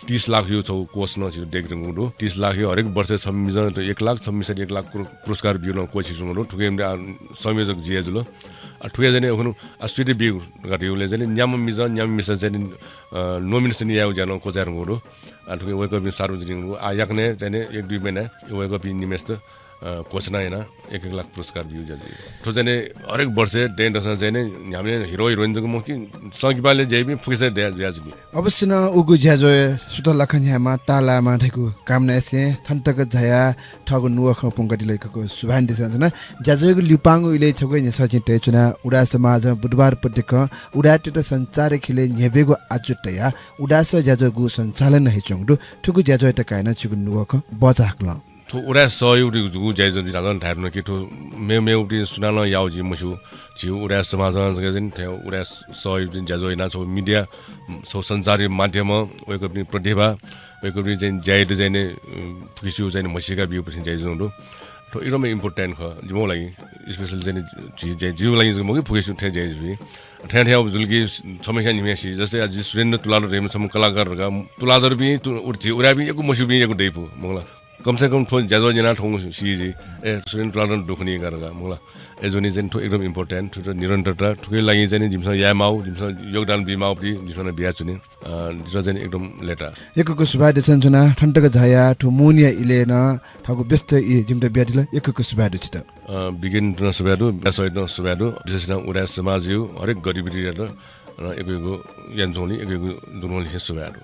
30 लाख यो छौ कोष न छु देखिरु गुडु 30 लाख यो हरेक वर्ष 26 1 लाख 26 1 लाख पुरस्कार बिउन कोशिश गर्नु ठुकेम संयोजक जिए जुलो ठुके जाने ओखनु स्वीट बिउ गटिउले जाने न्याम मिस जाने नोमिनेसन याउ जानो कोचार गुरु ठुके वेक अप सार्वजनिक आयाकने जाने 1-2 महिना वेक अप निमेस्त घोषणा हैन 1 लाख पुरस्कार बिउ जाने तो जाने हरेक वर्ष टेन्ट जाने हामीले हिरो हिरोइन जको म कि सकिपाले जेबी फुकेसे ज्याजबी अवश्य न उगु ज्याजो सुत लखन्यामा तालामा ठेकु कामना एसे थन्तक झया ठगु नुख पंकटी लेखको सुभान दिसन न ज्याजोको लिपाङ उले छगु नि सचिते चुना उडा समाज बुधबार पटक उडा टेट संचार खिले नेबेगो आजुटया उडास ज्याजोगु सञ्चालन हेचुङडु ठुगु ज्याजो त काइन छगु नुख बजाकल तो उडा सहयोगी जुगु ज्याजो दिलान थार्न कि तो मेउटी सुनान याउजी मुसु जिउ उडा समाज गजन थियो उडा सहयोगी ज्याजो हैन छ मिडिया सो सञ्चार माध्यम वेको पनि प्रतिभा वेको पनि चाहिँ ज्याइद चाहिँ फुकिसु चाहिँ मसिका बिउ पछि ज्याजोndo तो एकदमै इम्पोर्टेन्ट ख जिमो लागि स्पेशल चाहिँ जिउ लागि म कि फुकिसु थे ज्याजबी ठ्याठ्या जुल्की समस्या निमेसी जस्तै आज सुरेन्द्र तुलादर हेमसम्म कलाकारहरुका तुलादर पनि उर्ची उडा पनि एको मसु पनि एको दैपु मंगला कम से कम थोन ज्याजो जना ठोङ सिजी ए सुरेन्द्र तुलादर दुखनी गरेका मंगला एजोनी चाहिँ एकदम इम्पोर्टेन्ट र निरन्तरता ठुकै लागि चाहिँ जिमसँग यामाउ जिमसँग योगदान बिमाउ पनि जिमसँग बिया चुने दिसो चाहिँ एकदम लेटा एकको सुबादे सञ्चना ठन्टक झया ठुमुनिया इलेन ठगु व्यस्त इ जिमते बियादिला एकको सुबादे छित बिगिन न सुबादु बेसोइड न सुबादु विशेष न उडा समाज यो हरेक गतिविधि र एकको यान्जोनी एकको दुनोली सुबादु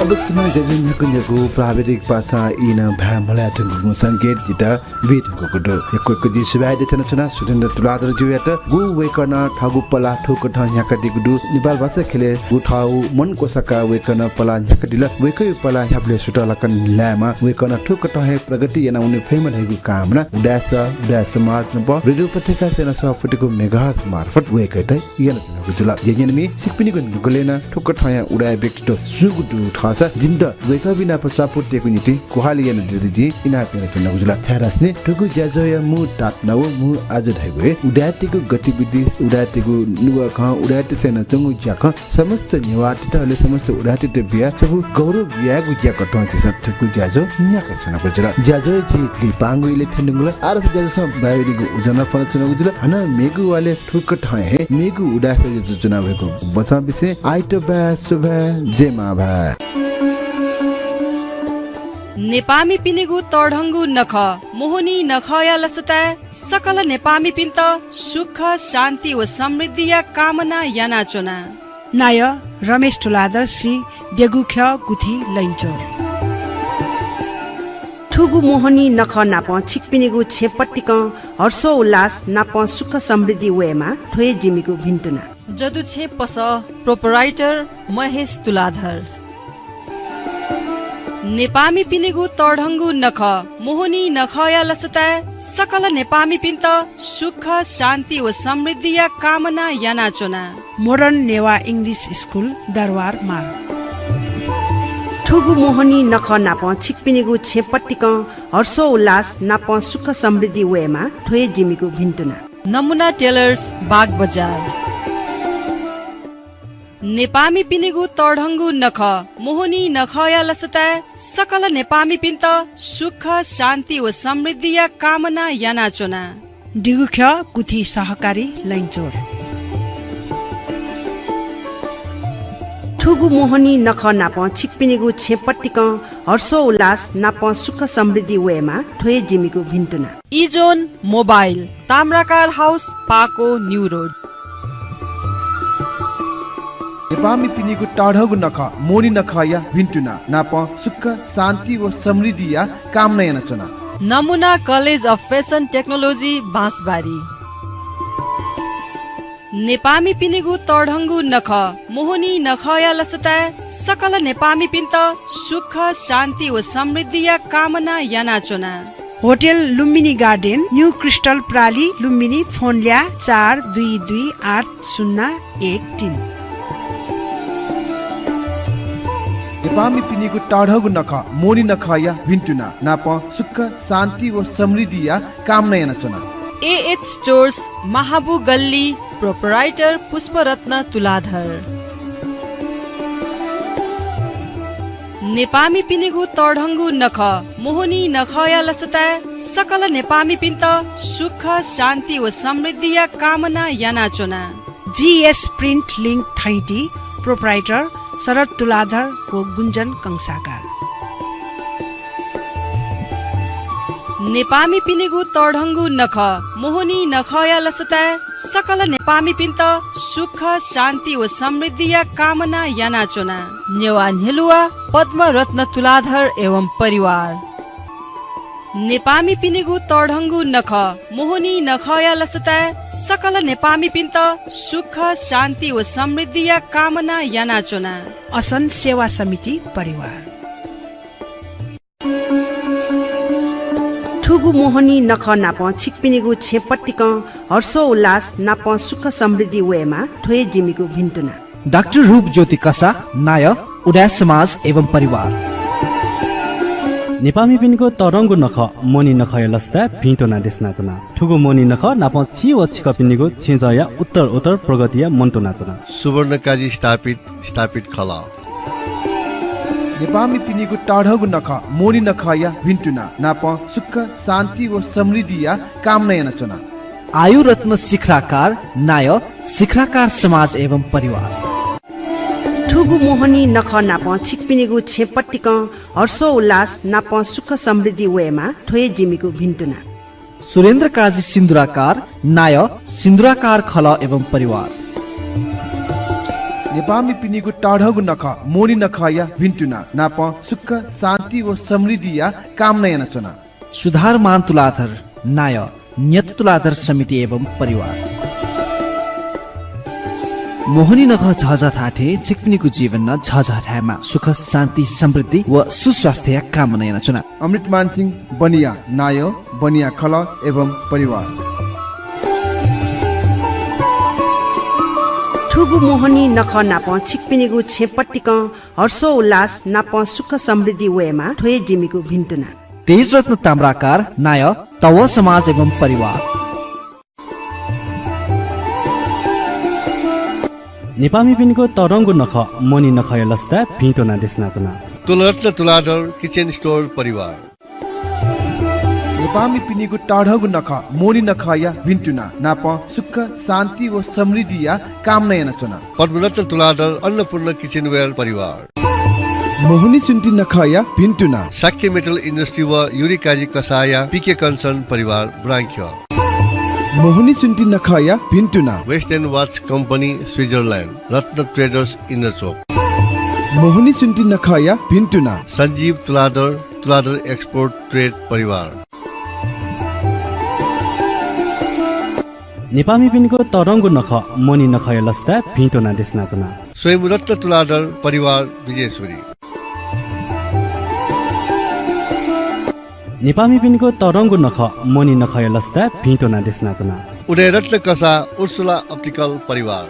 अवश्य जजुनको प्राविधिक भाषा इन भ्यामला ठुगु संकेत जिता बिटको कुटो एकको जि सुबाइदे छन छना सुरेन्द्र तुलादर जुयात गु वेकन ठगु पला ठोक ठ न्याकदि गुडु नेपाल भाषा खेले उठाउ मन कोसका वेकन पला न्याकदिला वेकै पला ह्याब्ले सुटलकन लामा वेकन ठोक ठ हे प्रगति याना उनी फेमन हेगु कामना उडास समाज न ब रेडियो पत्रिका सेना सफटिको मेगाहर्ज मार्फत वेकै तै याना छनको जुला जेजेनमी सिकपिनीको गुलेना ठोक ठ या उडा व्यक्तित्व सुगुडु जिन्द वेका बिना पसापुट टेकु नीति कोहाली याना दिदी इना पेन छन गुजुला छारास्ने ठुगु ज्याजोया मु तात नव मु आज धाइगु उडाटेको गतिविधि उडाटेको नुवा ख उडाटे सेना चंगु ज्याख समस्त निवाटितले समस्त उडाटे बिया छगु गौरव बियागु ज्या कटो छ ठुगु ज्याजो न्याक छन गुजुला ज्याजो जी लिपांगु इले थेन्दुगुला आरस ज्याजो स बायोडिगु उजना फन छन गुजुला हन मेगु वाले ठुक ठय हे मेगु उडासे जुजुना भएको बसा बिसे आइट बा सुबह जेमा भा नेपामी पिनेगु तडहंगु नख मोहनी नखया लसता सकल नेपामी पिन्त सुख शान्ति व समृद्धि या कामना यानाचोना नाय रमेश तुलादर श्री डेगुख्य गुथी लैन्चोर ठुगु मोहनी नख नाप छिकपिनेगु छेपट्टिक हर्षो उल्लास नाप सुख समृद्धि वेमा थोय जिमीगु भिन्तुना जदु छे पस प्रोपराइटर महेश तुलाधर नेपामी पिनेगु तडहंगु नख मोहनी नखया लसता सकल नेपामी पिन्त सुख शान्ति व समृद्धि या कामना यानाचोना मोडर्न नेवा इंग्लिश स्कुल दरबार मार ठुगु मोहनी नख नाप छिकपिनेगु छेपट्टिक हर्षो उल्लास नाप सुख समृद्धि वेमा थोय जिमीगु भिन्तुना नमुना टेलर्स बाग बजार नेपामी पिनेगु तडहंगु नख मोहनी नखया लसता सकल नेपामी पिन्त सुख शान्ति व समृद्धि या कामना यानाचोना डिगुख्य गुथी सहकारी लैन्चोर ठुगु मोहनी नख नाप छिकपिनेगु छेपट्टिक हर्षो उल्लास नाप सुख समृद्धि वेमा थोय जिमीगु भिन्तुना इजोन मोबाइल ताम्राकार हाउस पाको न्यू रोड नेपामी पिनेगु टाढगु नख मोनी नखया भिन्तुना नाप सुख शान्ति व समृद्धि या कामना यानाचोना नमुना college of fashion technology Bansbari नेपामी पिनेगु तडहंगु नख मोहनी नखया लसता सकल नेपामी पिन्त सुख शान्ति व समृद्धि या कामना यानाचोना hotel Lumbini garden new crystal प्राली लुम्बिनी फोन ल्या 422801 नेपामी पिनेगु टाढगु नख मोनी नखया भिन्तुना नाप सुख शान्ति व समृद्धि या कामना यानाचोना AH स्टोर्स महाबु गल्ली प्रोपराइटर पुष्परत्न तुलाधर नेपामी पिनेगु तडहंगु नख मोहनी नखया लसता सकल नेपामी पिन्त सुख शान्ति व समृद्धि या कामना यानाचोना GS प्रिन्ट लिङ्क ठाइटी प्रोपराइटर शरद तुलाधर व गुन्जन कंसाका नेपामी पिनेगु तडङ्गु नख मोहनी नखया लसता सकल नेपामी पिन्त सुख शान्ति व समृद्धि या कामना यानाचोना नेवा नेलुवा पद्म रत्न तुलाधर एवं परिवार नेपामी पिनेगु तडङ्गु नख मोहनी नखया लसता सकल नेपामी पिन्त सुख शान्ति व समृद्धि या कामना यानाचोना असन सेवा समिति परिवार ठुगु मोहनी नख नाप छिकपिनिगु छेपट्टिक हर्षो उल्लास नाप सुख समृद्धि वेमा ठोए जिमीगु भिन्तुना डाक्टर रूप ज्योति कसा नाय उदय समाज एवं परिवार नेपामी पिनको तरङ्गु नख मोनी नख लस्ता भिन्टो नादेश नाचना ठुगु मोनी नख नाप छि व छिक पिनिगु छिजया उत्तर उत्तर प्रगतिया मन्टो नाचना सुवर्णकाजी स्थापित खला नेपामी पिनिगु टाढगु नख मोनी नख या भिन्टुना नाप सुख शान्ति व समृद्धि या कामना नचना आयु रत्न शिखराकार नाय शिखराकार समाज एवं परिवार ठुगु मोहनी नख नाप छिकपिनिगु छेपट्टिक हर्षो उल्लास नाप सुख समृद्धि वेमा ठोए जिमीगु भिन्तुना सुरेन्द्र काजी सिन्दुराकार नाय सिन्दुराकार खल एवं परिवार नेपामी पिनिगु टाढगु नख मोनी नख या भिन्टुना नाप सुख शान्ति व समृद्धि या कामना नचना सुधार मान तुलाधर नाय न्यत तुलाधर समिति एवं परिवार मोहनी नख झझ थाटे छिकपिनीको जीवन न झझ थामा सुख शान्ति समृद्धि व सुस्वास्थ्य कामना नचना अमृतमान सिंह बनिया नाय बनिया खल एवं परिवार ठुगु मोहनी नख नाप छिकपिनिगु छेपट्टिक हर्षो उल्लास नाप सुख समृद्धि वेमा ठोए जिमीगु भिन्तुना तेज रत्न ताम्राकार नाय तव समाज एवं परिवार नेपामी पिनको तरङ्गु नख मोनी नख लस्ता भिन्टो नादेश नाचना तुलरत्न तुलाधर किचन स्टोर परिवार नेपामी पिनिगु टाढगु नख मोनी नख या भिन्टुना नाप सुख शान्ति व समृद्धि या कामना नचना पद्मरत्न तुलाधर अन्नपूर्ण किचनवेयर परिवार मोहनी सुन्टी नख या भिन्टुना साक्य मेटल इन्डस्ट्री व युरिकाजी कसाया पिके कन्सर्न परिवार ब्राङ्क्य मोहनी सुन्टी नख या भिन्टुना West End watch company Switzerland Ratna traders Indrachok मोहनी सुन्टी नख या भिन्टुना सञ्जीव तुलाधर एक्सपोर्ट ट्रेड परिवार नेपामी पिनको तरङ्गु नख मोनी नख लस्ता भिन्टो नादेश नाचना स्वयं रत्न तुलाधर परिवार विजयश्वरी नेपामी पिनको तरङ्गु नख मोनी नख लस्ता भिन्टो नादेश नाचना उदय रत्न कसा उर्सुला अप्टिकल परिवार